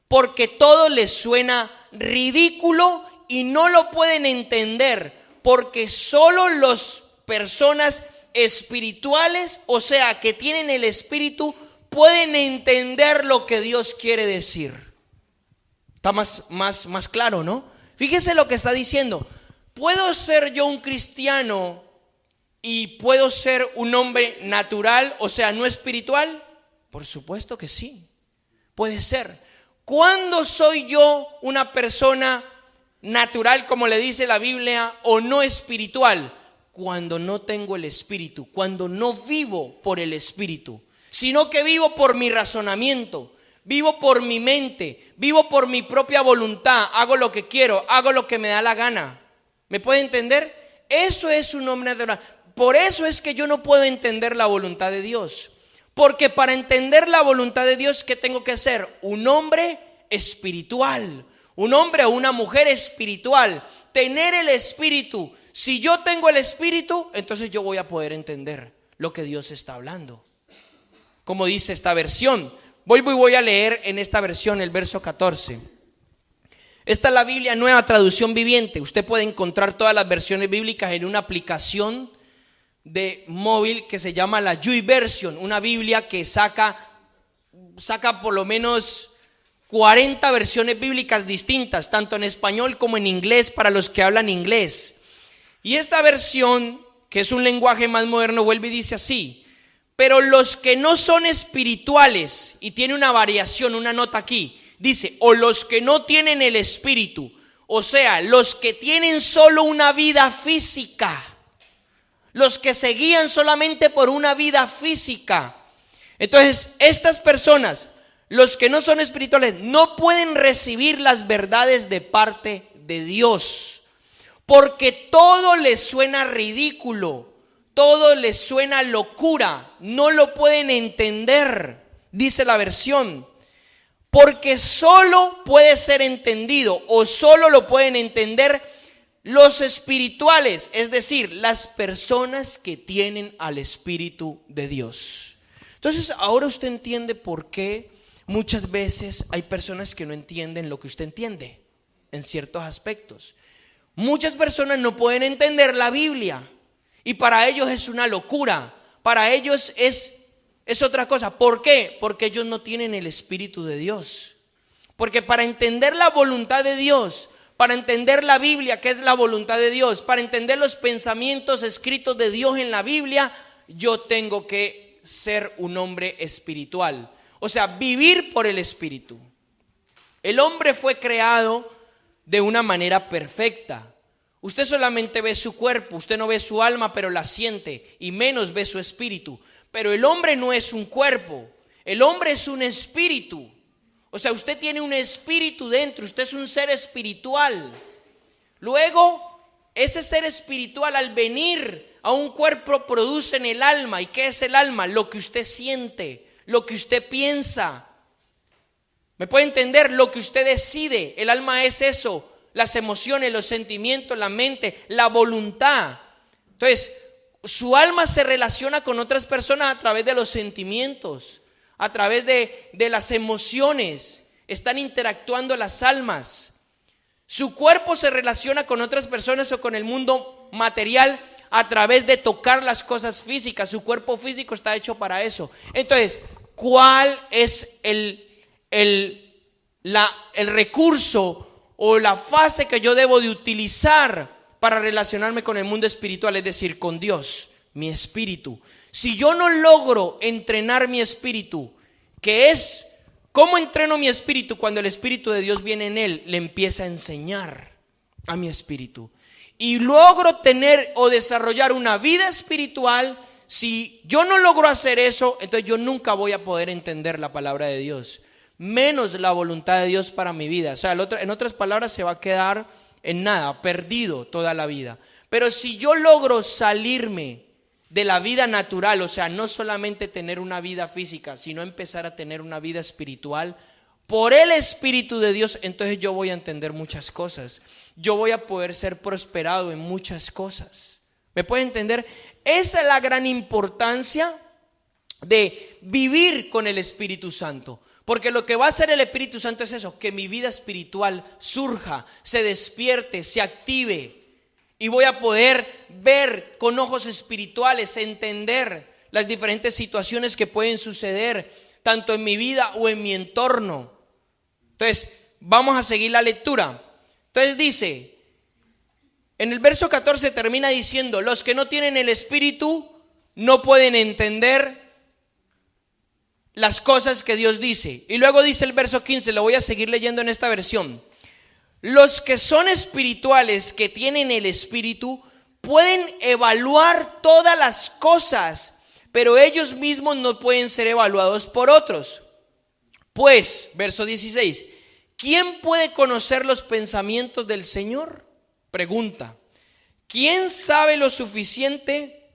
porque todo les suena ridículo y no lo pueden entender, porque solo las personas espirituales, o sea, que tienen el Espíritu, pueden entender lo que Dios quiere decir. Está más claro, ¿no? Fíjese lo que está diciendo. ¿Puedo ser yo un cristiano y puedo ser un hombre natural, o sea, no espiritual? Por supuesto que sí, puede ser. ¿Cuándo soy yo una persona natural, como le dice la Biblia, o no espiritual? Cuando no tengo el Espíritu, cuando no vivo por el Espíritu, sino que vivo por mi razonamiento, vivo por mi mente, vivo por mi propia voluntad, hago lo que quiero, hago lo que me da la gana. ¿Me puede entender? Eso es un hombre natural. Por eso es que yo no puedo entender la voluntad de Dios. Porque para entender la voluntad de Dios, ¿qué tengo que ser? Un hombre espiritual, un hombre o una mujer espiritual, tener el Espíritu. Si yo tengo el Espíritu, entonces yo voy a poder entender lo que Dios está hablando. Como dice esta versión, voy a leer en esta versión el verso 14. Esta es la Biblia Nueva Traducción Viviente. Usted puede encontrar todas las versiones bíblicas en una aplicación de móvil que se llama la YouVersion, una Biblia que saca por lo menos 40 versiones bíblicas distintas, tanto en español como en inglés para los que hablan inglés. Y esta versión, que es un lenguaje más moderno, vuelve y dice así: pero los que no son espirituales, y tiene una variación, una nota aquí, dice, o los que no tienen el Espíritu, o sea, los que tienen solo una vida física, los que se guían solamente por una vida física. Entonces, estas personas, los que no son espirituales, no pueden recibir las verdades de parte de Dios, porque todo les suena ridículo, todo les suena locura, no lo pueden entender, dice la versión, porque solo puede ser entendido o solo lo pueden entender los espirituales, es decir, las personas que tienen al Espíritu de Dios. Entonces, ahora usted entiende por qué muchas veces hay personas que no entienden lo que usted entiende en ciertos aspectos. Muchas personas no pueden entender la Biblia y para ellos es una locura. Para ellos es otra cosa. ¿Por qué? Porque ellos no tienen el Espíritu de Dios. Porque para entender la voluntad de Dios, para entender la Biblia, que es la voluntad de Dios, para entender los pensamientos escritos de Dios en la Biblia, yo tengo que ser un hombre espiritual. O sea, vivir por el Espíritu. El hombre fue creado de una manera perfecta. Usted solamente ve su cuerpo, usted no ve su alma, pero la siente, y menos ve su espíritu. Pero el hombre no es un cuerpo, el hombre es un espíritu. O sea, usted tiene un espíritu dentro, usted es un ser espiritual. Luego, ese ser espiritual al venir a un cuerpo produce en el alma. ¿Y qué es el alma? Lo que usted siente, lo que usted piensa. ¿Me puede entender? Lo que usted decide. El alma es eso, las emociones, los sentimientos, la mente, la voluntad. Entonces, su alma se relaciona con otras personas a través de los sentimientos, a través de las emociones. Están interactuando las almas. Su cuerpo se relaciona con otras personas o con el mundo material a través de tocar las cosas físicas. Su cuerpo físico está hecho para eso. Entonces, ¿cuál es el recurso o la fase que yo debo de utilizar para relacionarme con el mundo espiritual? Es decir, con Dios, mi espíritu. Si yo no logro entrenar mi espíritu, que es, ¿cómo entreno mi espíritu? Cuando el Espíritu de Dios viene en él, le empieza a enseñar a mi espíritu. Y logro tener o desarrollar una vida espiritual. Si yo no logro hacer eso, entonces yo nunca voy a poder entender la palabra de Dios, menos la voluntad de Dios para mi vida. O sea, en otras palabras, se va a quedar en nada, perdido toda la vida. Pero si yo logro salirme de la vida natural, o sea, no solamente tener una vida física, sino empezar a tener una vida espiritual por el Espíritu de Dios, entonces yo voy a entender muchas cosas. Yo voy a poder ser prosperado en muchas cosas. ¿Me puede entender? Esa es la gran importancia de vivir con el Espíritu Santo. Porque lo que va a hacer el Espíritu Santo es eso, que mi vida espiritual surja, se despierte, se active. Y voy a poder ver con ojos espirituales, entender las diferentes situaciones que pueden suceder, tanto en mi vida o en mi entorno. Entonces, vamos a seguir la lectura. Entonces dice, en el verso 14 termina diciendo, los que no tienen el Espíritu no pueden entender las cosas que Dios dice. Y luego dice el verso 15, lo voy a seguir leyendo en esta versión. Los que son espirituales, que tienen el Espíritu, pueden evaluar todas las cosas, pero ellos mismos no pueden ser evaluados por otros. Pues, verso 16, ¿quién puede conocer los pensamientos del Señor? Pregunta. ¿Quién sabe lo suficiente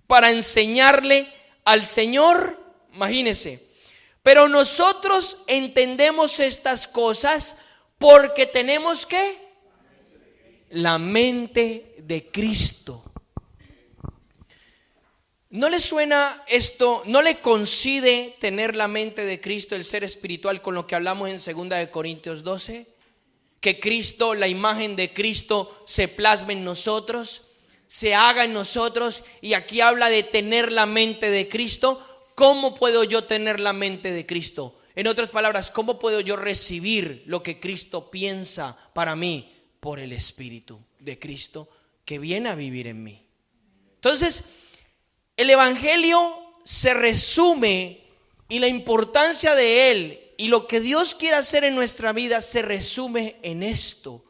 para enseñarle al Señor? Imagínense. Pero nosotros entendemos estas cosas porque tenemos ¿qué? La mente de Cristo. ¿No le suena esto? ¿No le coincide tener la mente de Cristo, el ser espiritual, con lo que hablamos en 2 de Corintios 12? Que Cristo, la imagen de Cristo se plasme en nosotros, se haga en nosotros. Y aquí habla de tener la mente de Cristo. ¿Cómo puedo yo tener la mente de Cristo? En otras palabras, ¿cómo puedo yo recibir lo que Cristo piensa para mí? Por el Espíritu de Cristo que viene a vivir en mí. Entonces, el Evangelio se resume, y la importancia de él y lo que Dios quiere hacer en nuestra vida se resume en esto.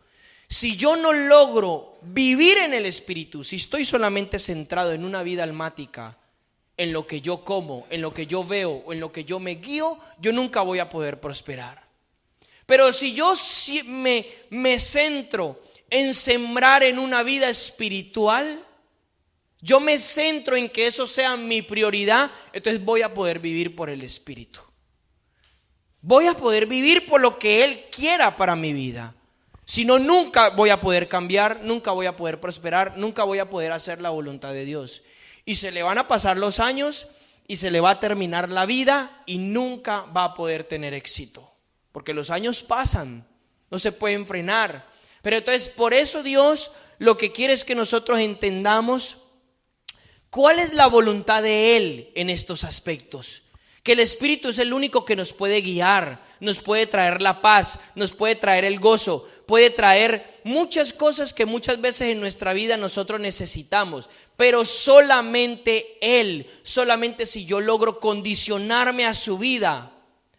Si yo no logro vivir en el Espíritu, si estoy solamente centrado en una vida almática, en lo que yo como, en lo que yo veo o en lo que yo me guío, yo nunca voy a poder prosperar. Pero si yo me centro en sembrar en una vida espiritual, yo me centro en que eso sea mi prioridad, entonces voy a poder vivir por el Espíritu. Voy a poder vivir por lo que Él quiera para mi vida. Si no, nunca voy a poder cambiar, nunca voy a poder prosperar, nunca voy a poder hacer la voluntad de Dios. Y se le van a pasar los años y se le va a terminar la vida y nunca va a poder tener éxito. Porque los años pasan, no se pueden frenar. Pero entonces por eso Dios lo que quiere es que nosotros entendamos cuál es la voluntad de Él en estos aspectos. Que el Espíritu es el único que nos puede guiar, nos puede traer la paz, nos puede traer el gozo, puede traer muchas cosas que muchas veces en nuestra vida nosotros necesitamos. Pero solamente Él, solamente si yo logro condicionarme a su vida.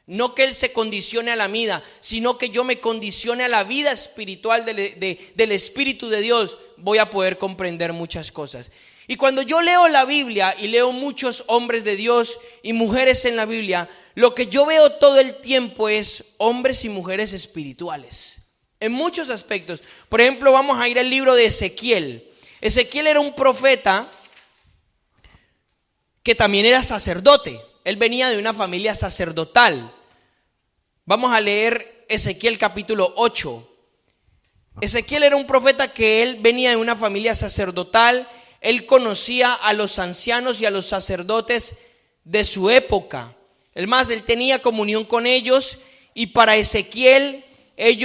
No que Él se condicione a la mía, sino que yo me condicione a la vida espiritual del Espíritu de Dios, voy a poder comprender muchas cosas. Y cuando yo leo la Biblia y leo muchos hombres de Dios y mujeres en la Biblia, lo que yo veo todo el tiempo es hombres y mujeres espirituales, en muchos aspectos. Por ejemplo, vamos a ir al libro de Ezequiel. Ezequiel era un profeta que también era sacerdote. Él venía de una familia sacerdotal. Vamos a leer Ezequiel capítulo 8. Ezequiel era un profeta que él venía de una familia sacerdotal. Él conocía a los ancianos y a los sacerdotes de su época. Es más, él tenía comunión con ellos y para Ezequiel, él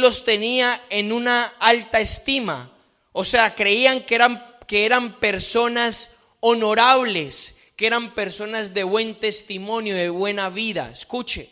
los tenía en una alta estima. O sea, creían que eran personas honorables, que eran personas de buen testimonio, de buena vida. Escuche,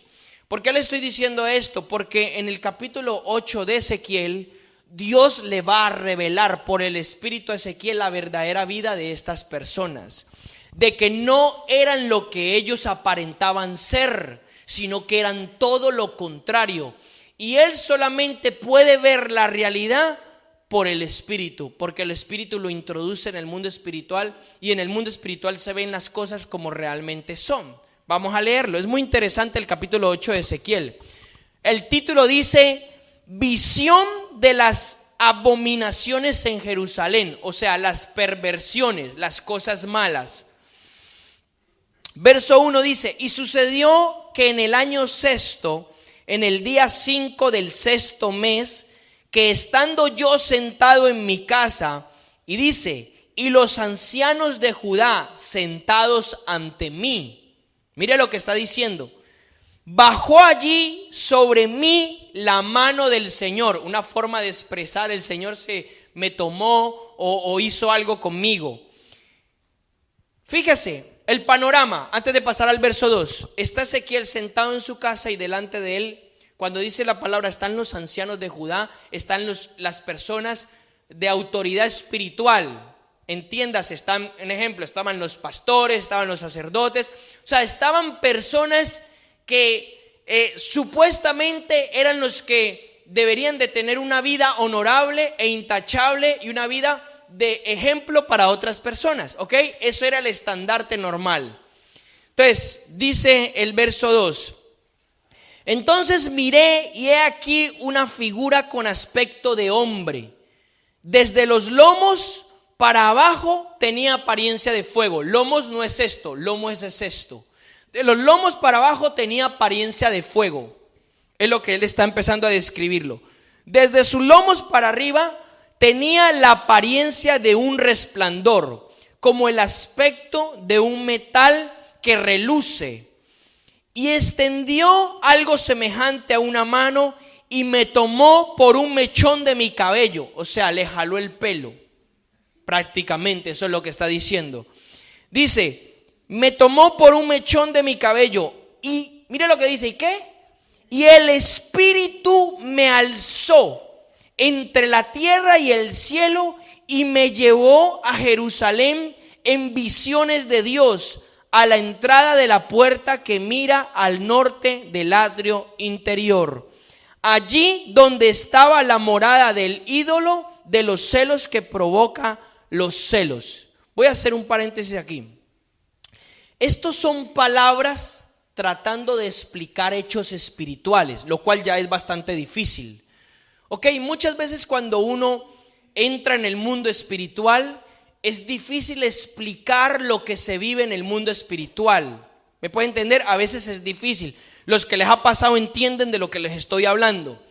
¿por qué le estoy diciendo esto? Porque en el capítulo 8 de Ezequiel, Dios le va a revelar por el Espíritu a Ezequiel la verdadera vida de estas personas. De que no eran lo que ellos aparentaban ser, sino que eran todo lo contrario. Y él solamente puede ver la realidad por el Espíritu, porque el Espíritu lo introduce en el mundo espiritual y en el mundo espiritual se ven las cosas como realmente son. Vamos a leerlo, es muy interesante el capítulo 8 de Ezequiel. El título dice: visión de las abominaciones en Jerusalén, o sea, las perversiones, las cosas malas. Verso 1 dice: y sucedió que en el año sexto, en el día 5 del sexto mes, que estando yo sentado en mi casa, y dice, y los ancianos de Judá sentados ante mí. Mire lo que está diciendo. Bajó allí sobre mí la mano del Señor. Una forma de expresar: el Señor me tomó o hizo algo conmigo. Fíjese el panorama antes de pasar al verso 2. Está Ezequiel sentado en su casa y delante de él, cuando dice la palabra, están los ancianos de Judá, están las personas de autoridad espiritual. Entiéndase, en ejemplo, estaban los pastores, estaban los sacerdotes, o sea, estaban personas que supuestamente eran los que deberían de tener una vida honorable e intachable y una vida de ejemplo para otras personas, ¿ok? Eso era el estandarte normal. Entonces, dice el verso 2. Entonces miré y he aquí una figura con aspecto de hombre. Desde los lomos para abajo tenía apariencia de fuego. Lomos no es esto, lomo es esto. De los lomos para abajo tenía apariencia de fuego. Es lo que él está empezando a describirlo. Desde sus lomos para arriba tenía la apariencia de un resplandor, como el aspecto de un metal que reluce. Y extendió algo semejante a una mano y me tomó por un mechón de mi cabello. O sea, le jaló el pelo. Prácticamente eso es lo que está diciendo. Dice, me tomó por un mechón de mi cabello. Y mire lo que dice, ¿y qué? Y el Espíritu me alzó entre la tierra y el cielo y me llevó a Jerusalén en visiones de Dios, a la entrada de la puerta que mira al norte del atrio interior, allí donde estaba la morada del ídolo de los celos que provoca los celos. Voy a hacer un paréntesis aquí. Estos son palabras tratando de explicar hechos espirituales, lo cual ya es bastante difícil. Ok, muchas veces cuando uno entra en el mundo espiritual, es difícil explicar lo que se vive en el mundo espiritual. ¿Me puede entender? A veces es difícil. Los que les ha pasado entienden de lo que les estoy hablando.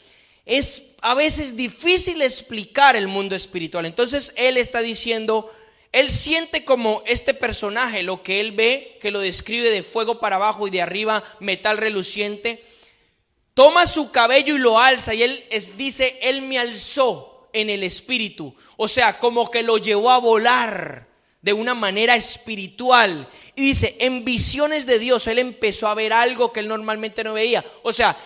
es a veces difícil explicar el mundo espiritual. Entonces él está diciendo, él siente como este personaje, lo que él ve, que lo describe de fuego para abajo y de arriba metal reluciente, toma su cabello y lo alza, y él dice, él me alzó en el espíritu, o sea, como que lo llevó a volar de una manera espiritual. Y dice, en visiones de Dios, él empezó a ver algo que él normalmente no veía. O sea,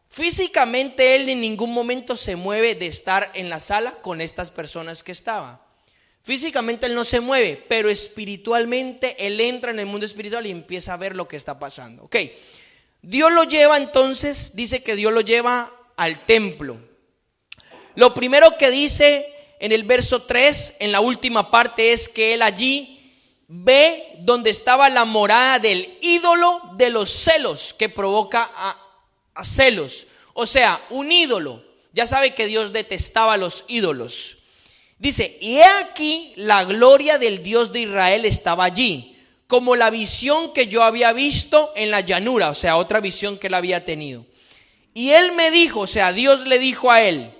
físicamente él en ningún momento se mueve de estar en la sala con estas personas que estaban. Físicamente él no se mueve, pero espiritualmente él entra en el mundo espiritual y empieza a ver lo que está pasando. Ok, Dios lo lleva entonces, dice que Dios lo lleva al templo. Lo primero que dice en el verso 3, en la última parte, es que él allí ve donde estaba la morada del ídolo de los celos, que provoca a celos. O sea, un ídolo. Ya sabe que Dios detestaba los ídolos. Dice, y he aquí la gloria del Dios de Israel estaba allí, como la visión que yo había visto en la llanura, o sea, otra visión que él había tenido. Y él me dijo, o sea, Dios le dijo a él,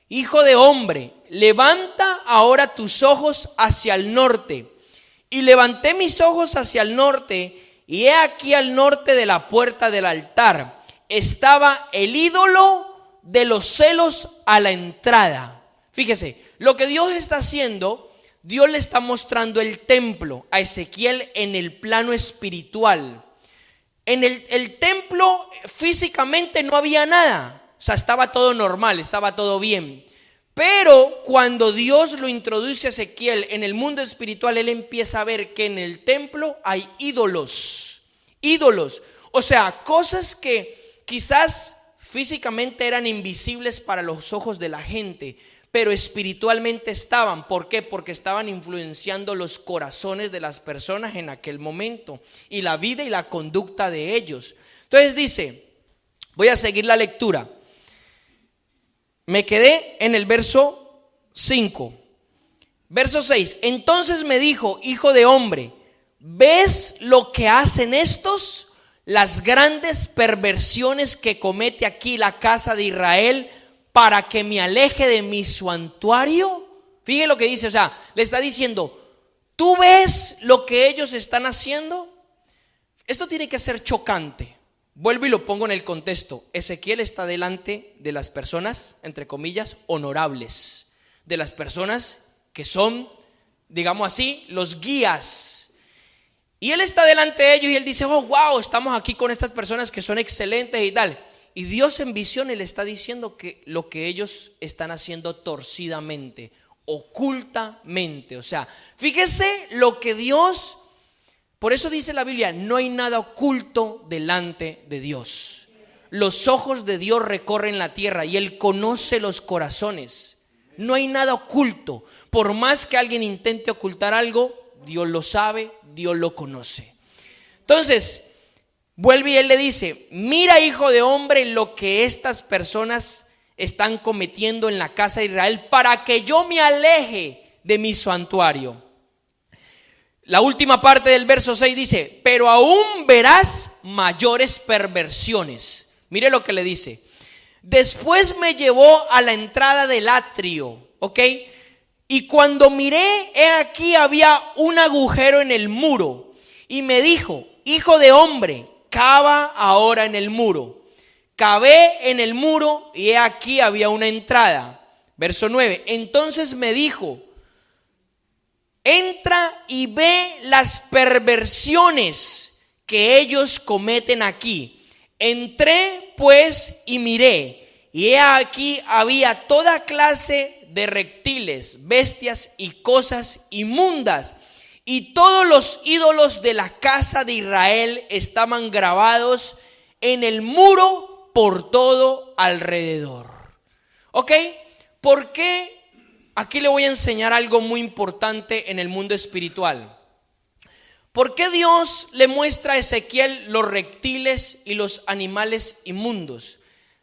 hijo de hombre, levanta ahora tus ojos hacia el norte. Y levanté mis ojos hacia el norte, y he aquí al norte de la puerta del altar estaba el ídolo de los celos a la entrada. Fíjese, lo que Dios está haciendo, Dios le está mostrando el templo a Ezequiel en el plano espiritual. En el templo físicamente no había nada, o sea, estaba todo normal, estaba todo bien. Pero cuando Dios lo introduce a Ezequiel en el mundo espiritual, él empieza a ver que en el templo hay ídolos. Ídolos, o sea, cosas que quizás físicamente eran invisibles para los ojos de la gente, pero espiritualmente estaban. ¿Por qué? Porque estaban influenciando los corazones de las personas en aquel momento y la vida y la conducta de ellos. Entonces dice, voy a seguir la lectura. Me quedé en el verso 5. Verso 6. Entonces me dijo, hijo de hombre, ¿ves lo que hacen estos? Las grandes perversiones que comete aquí la casa de Israel para que me aleje de mi santuario. Fíjate lo que dice, o sea, le está diciendo, ¿tú ves lo que ellos están haciendo? Esto tiene que ser chocante. Vuelvo y lo pongo en el contexto. Ezequiel está delante de las personas, entre comillas, honorables, de las personas que son, digamos así, los guías. Y él está delante de ellos y él dice, oh, wow, estamos aquí con estas personas que son excelentes y tal. Y Dios en visión le está diciendo que lo que ellos están haciendo torcidamente, ocultamente. O sea, fíjese lo que Dios... Por eso dice la Biblia, no hay nada oculto delante de Dios. Los ojos de Dios recorren la tierra y Él conoce los corazones. No hay nada oculto. Por más que alguien intente ocultar algo, Dios lo sabe, Dios lo conoce. Entonces, vuelve y Él le dice, mira, hijo de hombre, lo que estas personas están cometiendo en la casa de Israel para que yo me aleje de mi santuario. La última parte del verso 6 dice, pero aún verás mayores perversiones. Mire lo que le dice. Después me llevó a la entrada del atrio, ¿ok? Y cuando miré, he aquí había un agujero en el muro. Y me dijo, hijo de hombre, cava ahora en el muro. Cavé en el muro y he aquí había una entrada. Verso 9, entonces me dijo, entra y ve las perversiones que ellos cometen aquí. Entré pues y miré, y he aquí había toda clase de reptiles, bestias y cosas inmundas. Y todos los ídolos de la casa de Israel estaban grabados en el muro por todo alrededor. ¿Ok? ¿Por qué? Aquí le voy a enseñar algo muy importante en el mundo espiritual. ¿Por qué Dios le muestra a Ezequiel los reptiles y los animales inmundos?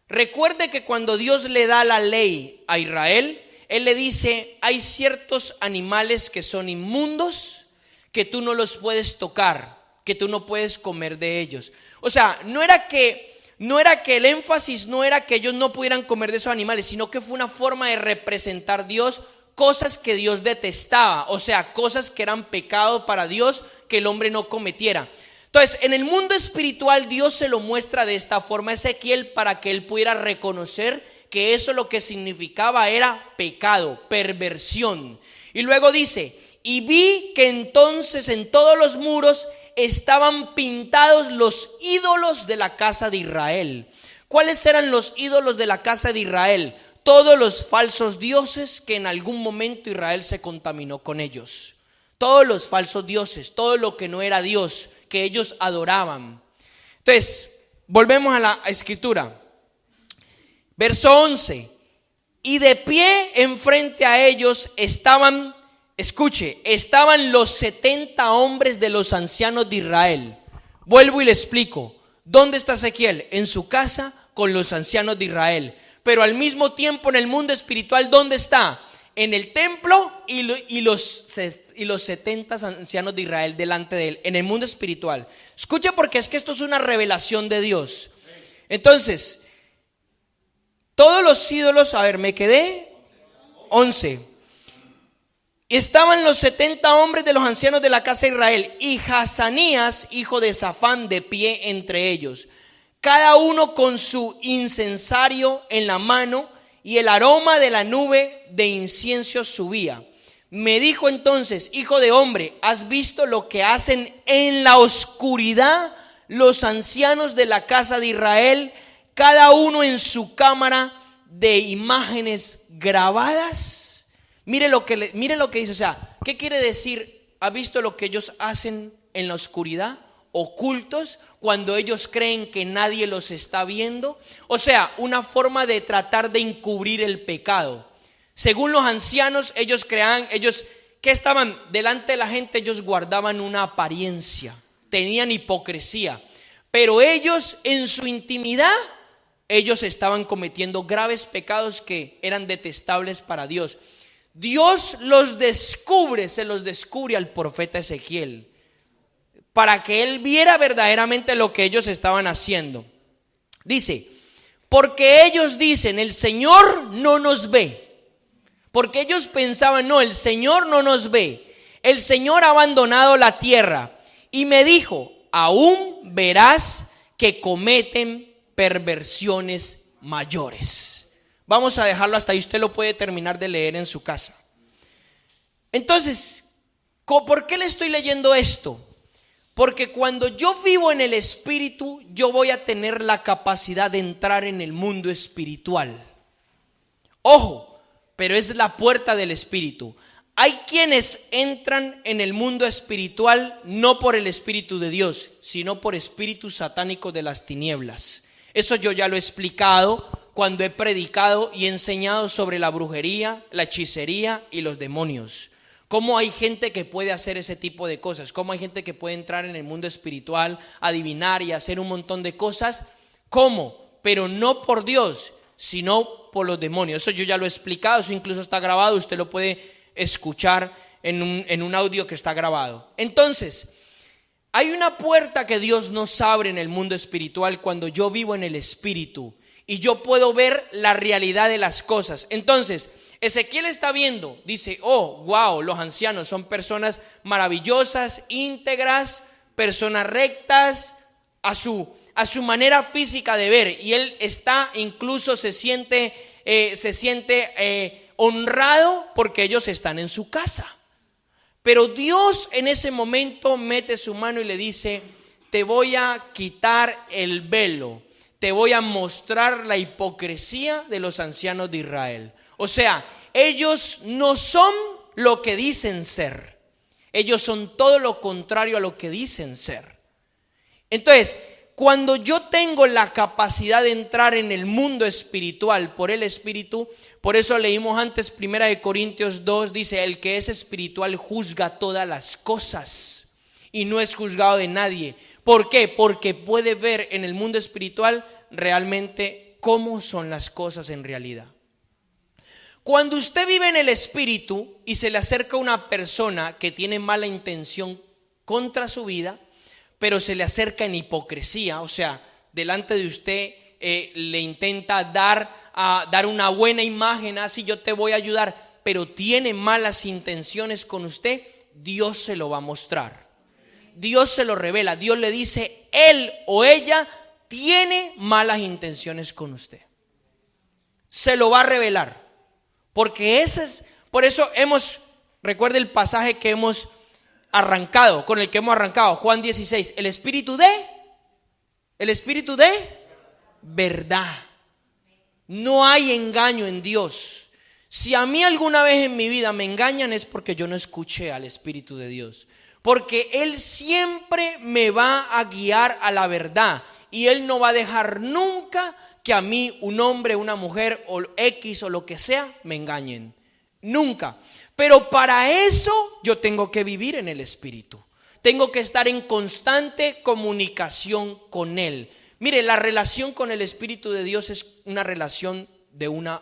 Recuerde que cuando Dios le da la ley a Israel, Él le dice, hay ciertos animales que son inmundos, que tú no los puedes tocar, que tú no puedes comer de ellos. O sea, no era que no era que el énfasis no era que ellos no pudieran comer de esos animales, sino que fue una forma de representar a Dios cosas que Dios detestaba, o sea, cosas que eran pecado para Dios que el hombre no cometiera. Entonces, en el mundo espiritual Dios se lo muestra de esta forma a Ezequiel para que él pudiera reconocer que eso lo que significaba era pecado, perversión. Y luego dice, y vi que entonces en todos los muros estaban pintados los ídolos de la casa de Israel. ¿Cuáles eran los ídolos de la casa de Israel? Todos los falsos dioses que en algún momento Israel se contaminó con ellos. Todos los falsos dioses, todo lo que no era Dios, que ellos adoraban. Entonces, volvemos a la escritura. Verso 11. Y de pie enfrente a ellos estaban, escuche, estaban los 70 hombres de los ancianos de Israel. Vuelvo y le explico. ¿Dónde está Ezequiel? En su casa con los ancianos de Israel. Pero al mismo tiempo en el mundo espiritual, ¿dónde está? En el templo y los 70 ancianos de Israel delante de él, en el mundo espiritual. Escucha, porque es que esto es una revelación de Dios. Entonces, todos los ídolos, a ver, me quedé 11. Estaban los 70 hombres de los ancianos de la casa de Israel y Hazanías, hijo de Safán, de pie entre ellos, cada uno con su incensario en la mano, y el aroma de la nube de incienso subía. Me dijo entonces, hijo de hombre, ¿has visto lo que hacen en la oscuridad los ancianos de la casa de Israel, cada uno en su cámara de imágenes grabadas? Mire lo que dice, o sea, ¿qué quiere decir? ¿Ha visto lo que ellos hacen en la oscuridad? Ocultos, cuando ellos creen que nadie los está viendo. O sea, una forma de tratar de encubrir el pecado. Según los ancianos, ellos que estaban delante de la gente, ellos guardaban una apariencia, tenían hipocresía, pero ellos en su intimidad, ellos estaban cometiendo graves pecados que eran detestables para Dios. Dios los descubre, se los descubre al profeta Ezequiel, para que él viera verdaderamente lo que ellos estaban haciendo. Dice, porque ellos dicen, el Señor no nos ve. Porque ellos pensaban, no, el Señor no nos ve. El Señor ha abandonado la tierra. Y me dijo, aún verás que cometen perversiones mayores. Vamos a dejarlo hasta ahí, usted lo puede terminar de leer en su casa. Entonces, ¿por qué le estoy leyendo esto? Porque cuando yo vivo en el espíritu, yo voy a tener la capacidad de entrar en el mundo espiritual. Ojo, pero es la puerta del espíritu. Hay quienes entran en el mundo espiritual no por el Espíritu de Dios, sino por espíritus satánicos de las tinieblas. Eso yo ya lo he explicado cuando he predicado y enseñado sobre la brujería, la hechicería y los demonios. Cómo hay gente que puede hacer ese tipo de cosas, cómo hay gente que puede entrar en el mundo espiritual, adivinar y hacer un montón de cosas. ¿Cómo? Pero no por Dios, sino por los demonios. Eso yo ya lo he explicado, eso incluso está grabado, usted lo puede escuchar en un audio que está grabado. Entonces, hay una puerta que Dios nos abre en el mundo espiritual cuando yo vivo en el espíritu y yo puedo ver la realidad de las cosas. Entonces, Ezequiel está viendo, dice, oh, wow, los ancianos son personas maravillosas, íntegras, personas rectas a su manera física de ver, y él está, incluso se siente honrado porque ellos están en su casa. Pero Dios en ese momento mete su mano y le dice, te voy a quitar el velo, te voy a mostrar la hipocresía de los ancianos de Israel. O sea, ellos no son lo que dicen ser. Ellos son todo lo contrario a lo que dicen ser. Entonces, cuando yo tengo la capacidad de entrar en el mundo espiritual por el Espíritu, por eso leímos antes 1 Corintios 2, dice, el que es espiritual juzga todas las cosas y no es juzgado de nadie. ¿Por qué? Porque puede ver en el mundo espiritual realmente cómo son las cosas en realidad. Cuando usted vive en el espíritu y se le acerca una persona que tiene mala intención contra su vida, pero se le acerca en hipocresía, o sea, delante de usted le intenta dar una buena imagen, así yo te voy a ayudar, pero tiene malas intenciones con usted, Dios se lo va a mostrar. Dios se lo revela. Dios le dice, él o ella tiene malas intenciones con usted. Se lo va a revelar. Porque por eso recuerde el pasaje que hemos arrancado, con el que hemos arrancado, Juan 16, el espíritu de verdad. No hay engaño en Dios. Si a mí alguna vez en mi vida me engañan es porque yo no escuché al Espíritu de Dios. Porque Él siempre me va a guiar a la verdad. Y Él no va a dejar nunca que a mí un hombre, una mujer o X o lo que sea me engañen. Nunca. Pero para eso yo tengo que vivir en el Espíritu. Tengo que estar en constante comunicación con Él. Mire, la relación con el Espíritu de Dios es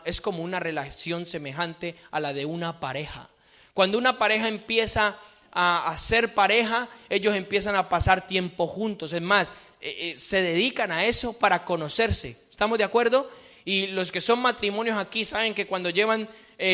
es como una relación semejante a la de una pareja. Cuando una pareja empieza a ser pareja, ellos empiezan a pasar tiempo juntos. Es más, se dedican a eso para conocerse. ¿Estamos de acuerdo? Y los que son matrimonios aquí saben que cuando llevan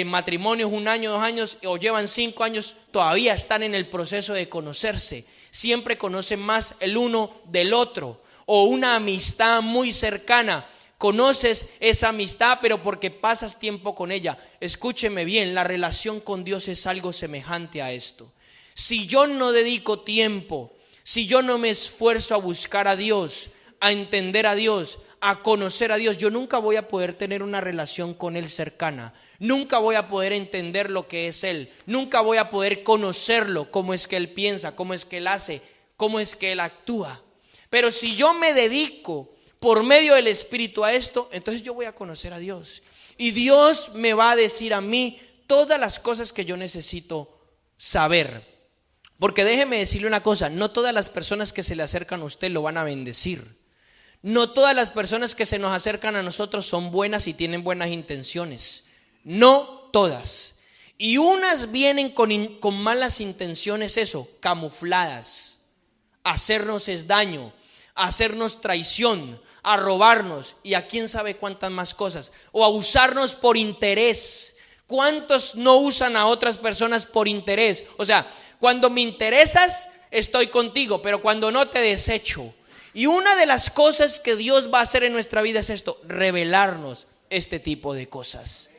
matrimonios 1 año, 2 años o llevan 5 años, todavía están en el proceso de conocerse. Siempre conocen más el uno del otro. O una amistad muy cercana. Conoces esa amistad, pero porque pasas tiempo con ella. Escúcheme bien, la relación con Dios es algo semejante a esto. Si yo no dedico tiempo, si yo no me esfuerzo a buscar a Dios, a entender a Dios, a conocer a Dios, yo nunca voy a poder tener una relación con Él cercana. Nunca voy a poder entender lo que es Él. Nunca voy a poder conocerlo, cómo es que Él piensa, cómo es que Él hace, cómo es que Él actúa. Pero si yo me dedico por medio del Espíritu a esto, entonces yo voy a conocer a Dios. Y Dios me va a decir a mí todas las cosas que yo necesito saber. Porque déjeme decirle una cosa, no todas las personas que se le acercan a usted lo van a bendecir. No todas las personas que se nos acercan a nosotros son buenas y tienen buenas intenciones. No todas. Y unas vienen con malas intenciones, camufladas. Hacernos es daño, hacernos traición, a robarnos y a quién sabe cuántas más cosas. O a usarnos por interés. ¿Cuántos no usan a otras personas por interés? O sea, cuando me interesas estoy contigo, pero cuando no te desecho. Y una de las cosas que Dios va a hacer en nuestra vida es esto, revelarnos este tipo de cosas.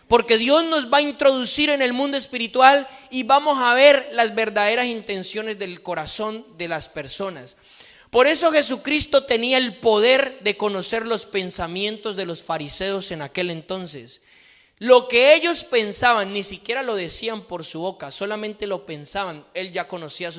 Porque Dios nos va a introducir en el mundo espiritual y vamos a ver las verdaderas intenciones del corazón de las personas. Por eso Jesucristo tenía el poder de conocer los pensamientos de los fariseos en aquel entonces. Lo que ellos pensaban, ni siquiera lo decían por su boca, solamente lo pensaban. Él ya conocía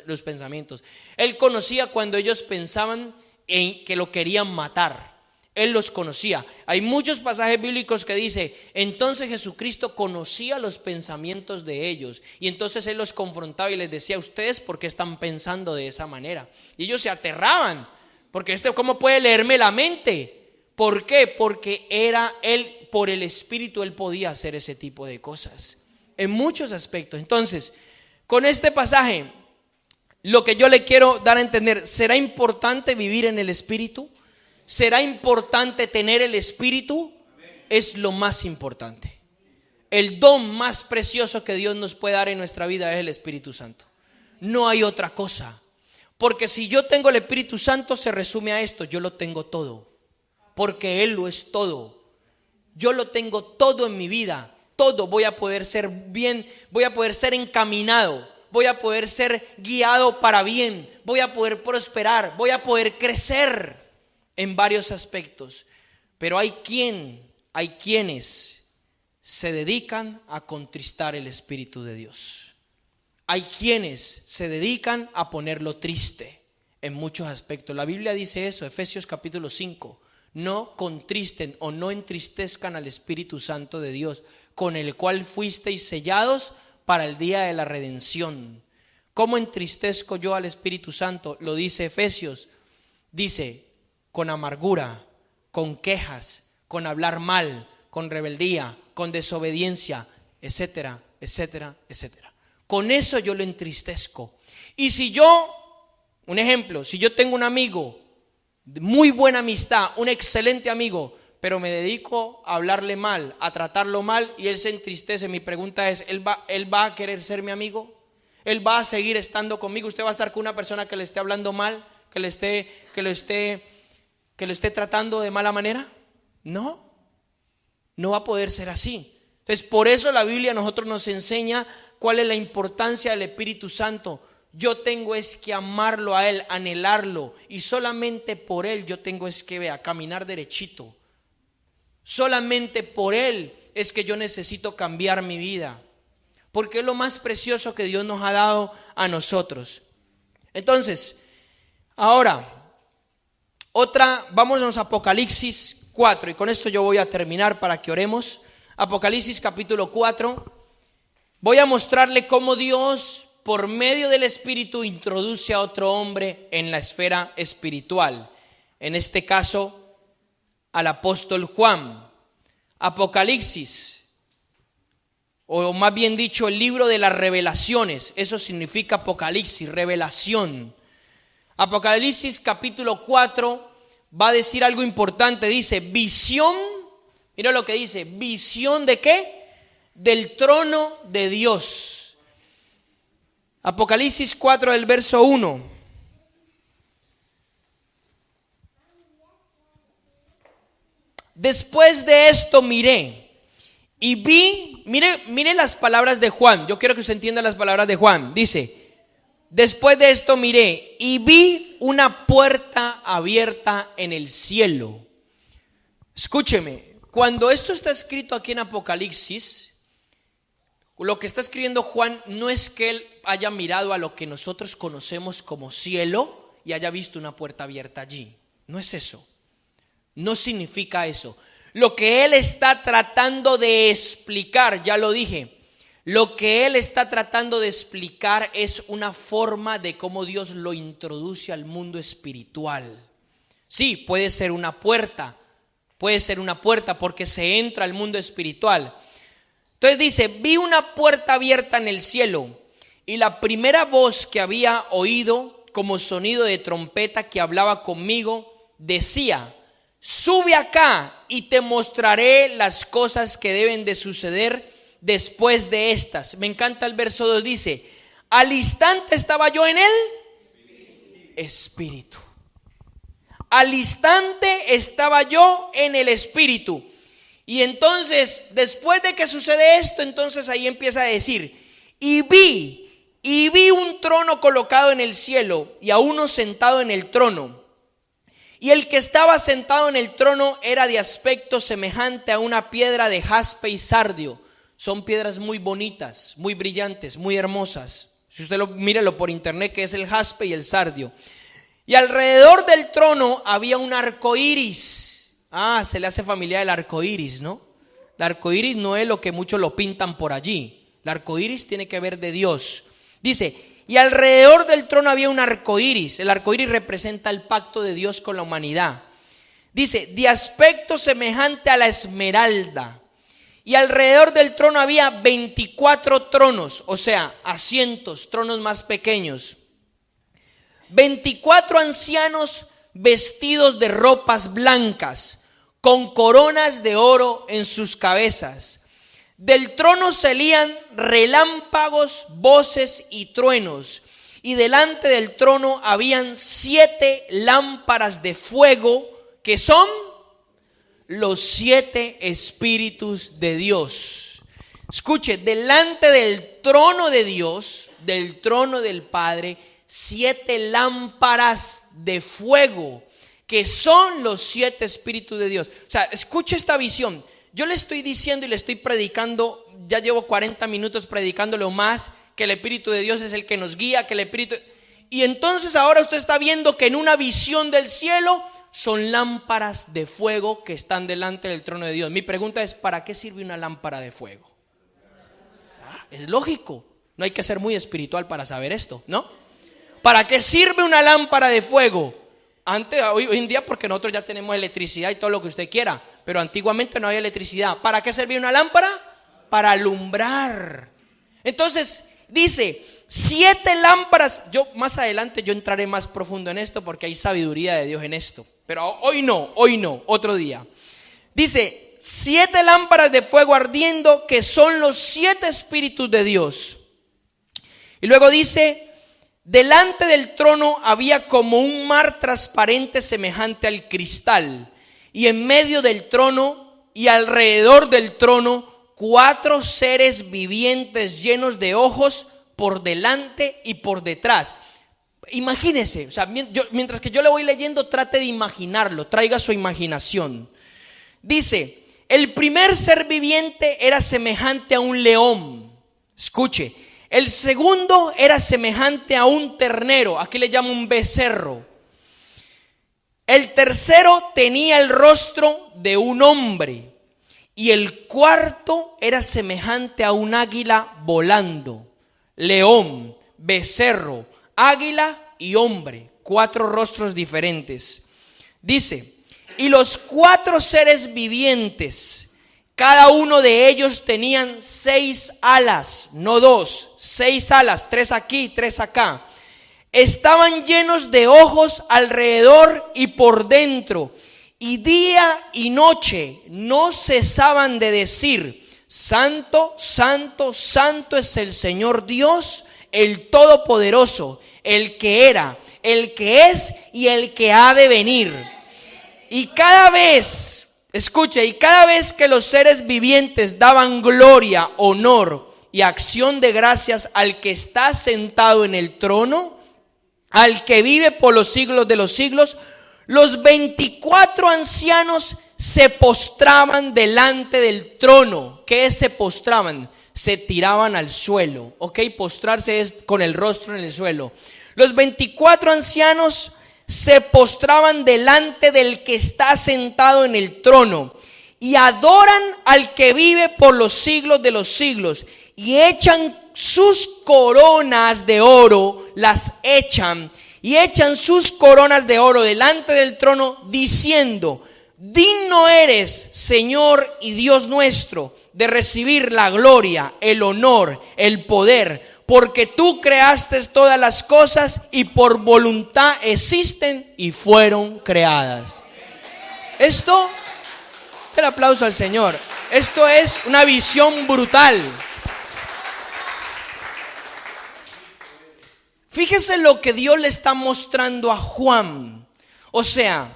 los pensamientos. Él conocía cuando ellos pensaban en que lo querían matar. Él los conocía. Hay muchos pasajes bíblicos que dice, entonces Jesucristo conocía los pensamientos de ellos. Y entonces Él los confrontaba y les decía, ¿ustedes por qué están pensando de esa manera? Y ellos se aterraban, porque ¿cómo puede leerme la mente? ¿Por qué? Porque era Él, por el Espíritu, Él podía hacer ese tipo de cosas. En muchos aspectos. Entonces, con este pasaje, lo que yo le quiero dar a entender, ¿será importante vivir en el Espíritu? ¿Será importante tener el Espíritu? Es lo más importante. El don más precioso que Dios nos puede dar en nuestra vida es el Espíritu Santo. No hay otra cosa. Porque si yo tengo el Espíritu Santo, se resume a esto: yo lo tengo todo. Porque Él lo es todo. Yo lo tengo todo en mi vida. Todo. Voy a poder ser bien, voy a poder ser encaminado, voy a poder ser guiado para bien, voy a poder prosperar, voy a poder crecer en varios aspectos. Pero hay quienes se dedican a contristar el Espíritu de Dios. Hay quienes se dedican a ponerlo triste en muchos aspectos. La Biblia dice eso, Efesios capítulo 5. No contristen o no entristezcan al Espíritu Santo de Dios, con el cual fuisteis sellados para el día de la redención. ¿Cómo entristezco yo al Espíritu Santo? Lo dice Efesios. Dice, con amargura, con quejas, con hablar mal, con rebeldía, con desobediencia, etcétera, etcétera, etcétera. Con eso yo lo entristezco. Y si yo, un ejemplo, si yo tengo un amigo muy buena amistad, un excelente amigo, pero me dedico a hablarle mal, a tratarlo mal y él se entristece. Mi pregunta es, ¿él va a querer ser mi amigo? ¿Él va a seguir estando conmigo? ¿Usted va a estar con una persona que le esté hablando mal, que lo esté tratando de mala manera? No va a poder ser así. Entonces, por eso la Biblia a nosotros nos enseña cuál es la importancia del Espíritu Santo. Yo tengo es que amarlo a Él, anhelarlo, y solamente por Él yo tengo es que caminar derechito. Solamente por Él es que yo necesito cambiar mi vida, porque es lo más precioso que Dios nos ha dado a nosotros. Entonces, ahora, vámonos a Apocalipsis 4, y con esto yo voy a terminar para que oremos. Apocalipsis capítulo 4, voy a mostrarle cómo Dios, por medio del Espíritu, introduce a otro hombre en la esfera espiritual. En este caso, al apóstol Juan. Apocalipsis, o más bien dicho, el libro de las revelaciones. Eso significa Apocalipsis, revelación. Apocalipsis capítulo 4 va a decir algo importante. Dice, visión. Mira lo que dice, visión ¿de qué? Del trono de Dios. Apocalipsis 4, el verso 1. Después de esto miré y vi, mire las palabras de Juan. Yo quiero que usted entienda las palabras de Juan. Dice, después de esto miré y vi una puerta abierta en el cielo. Escúcheme, cuando esto está escrito aquí en Apocalipsis, lo que está escribiendo Juan no es que él haya mirado a lo que nosotros conocemos como cielo y haya visto una puerta abierta allí. No es eso. No significa eso. Lo que él está tratando de explicar, ya lo dije, lo que él está tratando de explicar es una forma de cómo Dios lo introduce al mundo espiritual. Sí, puede ser una puerta porque se entra al mundo espiritual. Entonces dice, vi una puerta abierta en el cielo y la primera voz que había oído como sonido de trompeta que hablaba conmigo decía, sube acá y te mostraré las cosas que deben de suceder después de estas. Me encanta el verso 2, dice, al instante estaba yo en el Espíritu. Al instante estaba yo en el Espíritu. Y entonces, después de que sucede esto, entonces ahí empieza a decir, y vi un trono colocado en el cielo y a uno sentado en el trono. Y el que estaba sentado en el trono era de aspecto semejante a una piedra de jaspe y sardio. Son piedras muy bonitas, muy brillantes, muy hermosas. Si usted mírelo por internet, que es el jaspe y el sardio. Y alrededor del trono había un arco iris. Se le hace familiar el arco iris, ¿no? El arco iris no es lo que muchos lo pintan por allí. El arco iris tiene que ver de Dios. Dice, y alrededor del trono había un arco iris. El arco iris representa el pacto de Dios con la humanidad. Dice, de aspecto semejante a la esmeralda. Y alrededor del trono había 24 tronos, o sea, asientos, tronos más pequeños. 24 ancianos vestidos de ropas blancas, con coronas de oro en sus cabezas. Del trono salían relámpagos, voces y truenos, y delante del trono habían 7 lámparas de fuego, que son los 7 espíritus de Dios. Escuche, delante del trono de Dios, del trono del Padre, 7 lámparas de fuego, que son los 7 espíritus de Dios. O sea, escuche esta visión. Yo le estoy diciendo y le estoy predicando, ya llevo 40 minutos predicándole o más, que el Espíritu de Dios es el que nos guía, que el Espíritu... Y entonces ahora usted está viendo que en una visión del cielo son lámparas de fuego que están delante del trono de Dios. Mi pregunta es, ¿para qué sirve una lámpara de fuego? Es lógico, no hay que ser muy espiritual para saber esto, ¿no? ¿Para qué sirve una lámpara de fuego? Hoy en día porque nosotros ya tenemos electricidad y todo lo que usted quiera, pero antiguamente no había electricidad. ¿Para qué servía una lámpara? Para alumbrar. Entonces dice, 7 lámparas. Yo más adelante yo entraré más profundo en esto porque hay sabiduría de Dios en esto. Pero hoy no, otro día. Dice, 7 lámparas de fuego ardiendo, que son los 7 espíritus de Dios. Y luego dice, delante del trono había como un mar transparente semejante al cristal. Y en medio del trono y alrededor del trono, 4 seres vivientes llenos de ojos por delante y por detrás. Imagínese, o sea, mientras que yo le voy leyendo, trate de imaginarlo, traiga su imaginación. Dice, el primer ser viviente era semejante a un león. Escuche, el segundo era semejante a un ternero, aquí le llamo un becerro. El tercero tenía el rostro de un hombre. Y el cuarto era semejante a un águila volando. León, becerro, águila y hombre, 4 rostros diferentes. Dice, y los 4 seres vivientes, cada uno de ellos tenían 6 alas, no 2, 6 alas, 3 aquí, 3 acá. Estaban llenos de ojos alrededor y por dentro, y día y noche no cesaban de decir, Santo, santo, santo es el Señor Dios, el Todopoderoso, el que era, el que es y el que ha de venir. Y cada vez, escuche, y cada vez que los seres vivientes daban gloria, honor y acción de gracias al que está sentado en el trono, al que vive por los siglos de los siglos, los 24 ancianos se postraban delante del trono. ¿Qué es se postraban? Se tiraban al suelo, ¿ok? Postrarse es con el rostro en el suelo. Los 24 ancianos se postraban delante del que está sentado en el trono y adoran al que vive por los siglos de los siglos y echan sus coronas de oro, las echan y echan sus coronas de oro delante del trono diciendo, digno eres, Señor y Dios nuestro, de recibir la gloria, el honor, el poder, porque tú creaste todas las cosas y por voluntad existen y fueron creadas. Esto, el aplauso al Señor. Esto es una visión brutal. Fíjese lo que Dios le está mostrando a Juan. O sea,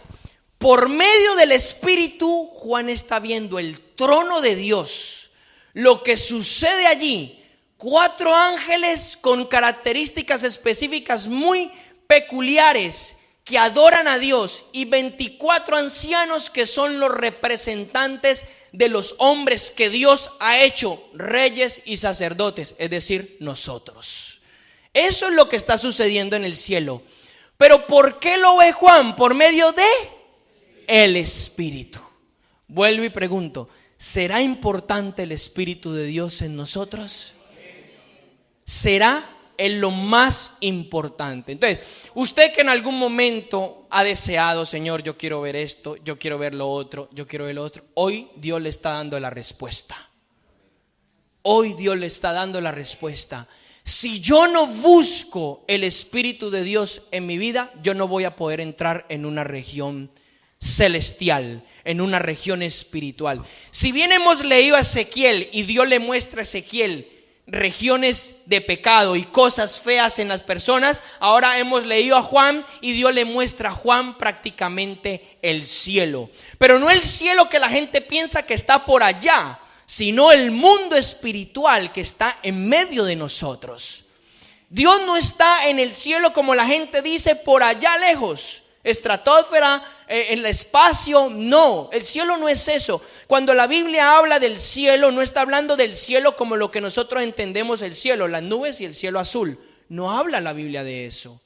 por medio del Espíritu, Juan está viendo el trono de Dios. Lo que sucede allí, 4 ángeles con características específicas muy peculiares que adoran a Dios y 24 ancianos que son los representantes de los hombres que Dios ha hecho reyes y sacerdotes, es decir, nosotros. Eso es lo que está sucediendo en el cielo. Pero ¿por qué lo ve Juan? Por medio de el Espíritu. Vuelvo y pregunto, ¿será importante el Espíritu de Dios en nosotros? Será en lo más importante. Entonces, usted que en algún momento ha deseado, Señor, yo quiero ver esto, yo quiero ver lo otro, yo quiero ver lo otro, hoy Dios le está dando la respuesta. Hoy Dios le está dando la respuesta. Si yo no busco el Espíritu de Dios en mi vida, yo no voy a poder entrar en una región celestial, en una región espiritual. Si bien hemos leído a Ezequiel y Dios le muestra a Ezequiel regiones de pecado y cosas feas en las personas, ahora hemos leído a Juan y Dios le muestra a Juan prácticamente el cielo, pero no el cielo que la gente piensa que está por allá, sino el mundo espiritual que está en medio de nosotros. Dios no está en el cielo como la gente dice, por allá lejos, estratosfera, en el espacio. No, el cielo no es eso. Cuando la Biblia habla del cielo, no está hablando del cielo como lo que nosotros entendemos el cielo, las nubes y el cielo azul. No habla la Biblia de eso.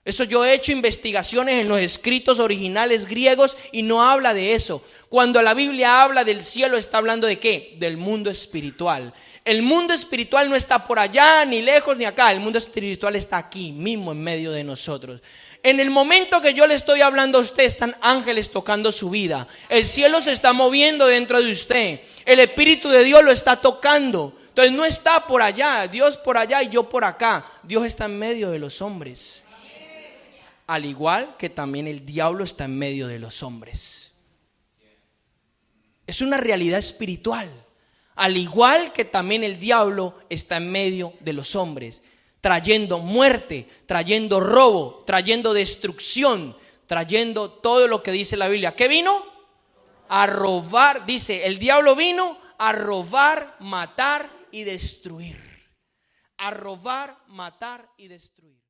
Eso yo he hecho investigaciones en los escritos originales griegos y no habla de eso. Cuando la Biblia habla del cielo, está hablando de ¿qué? Del mundo espiritual. El mundo espiritual no está por allá, ni lejos, ni acá. El mundo espiritual está aquí mismo en medio de nosotros. En el momento que yo le estoy hablando a usted, están ángeles tocando su vida. El cielo se está moviendo dentro de usted. El Espíritu de Dios lo está tocando. Entonces no está por allá, Dios por allá y yo por acá. Dios está en medio de los hombres. Al igual que también el diablo está en medio de los hombres. Es una realidad espiritual. Al igual que también el diablo está en medio de los hombres, trayendo muerte, trayendo robo, trayendo destrucción, trayendo todo lo que dice la Biblia. ¿Qué vino? A robar, dice, el diablo vino a robar, matar y destruir. A robar, matar y destruir.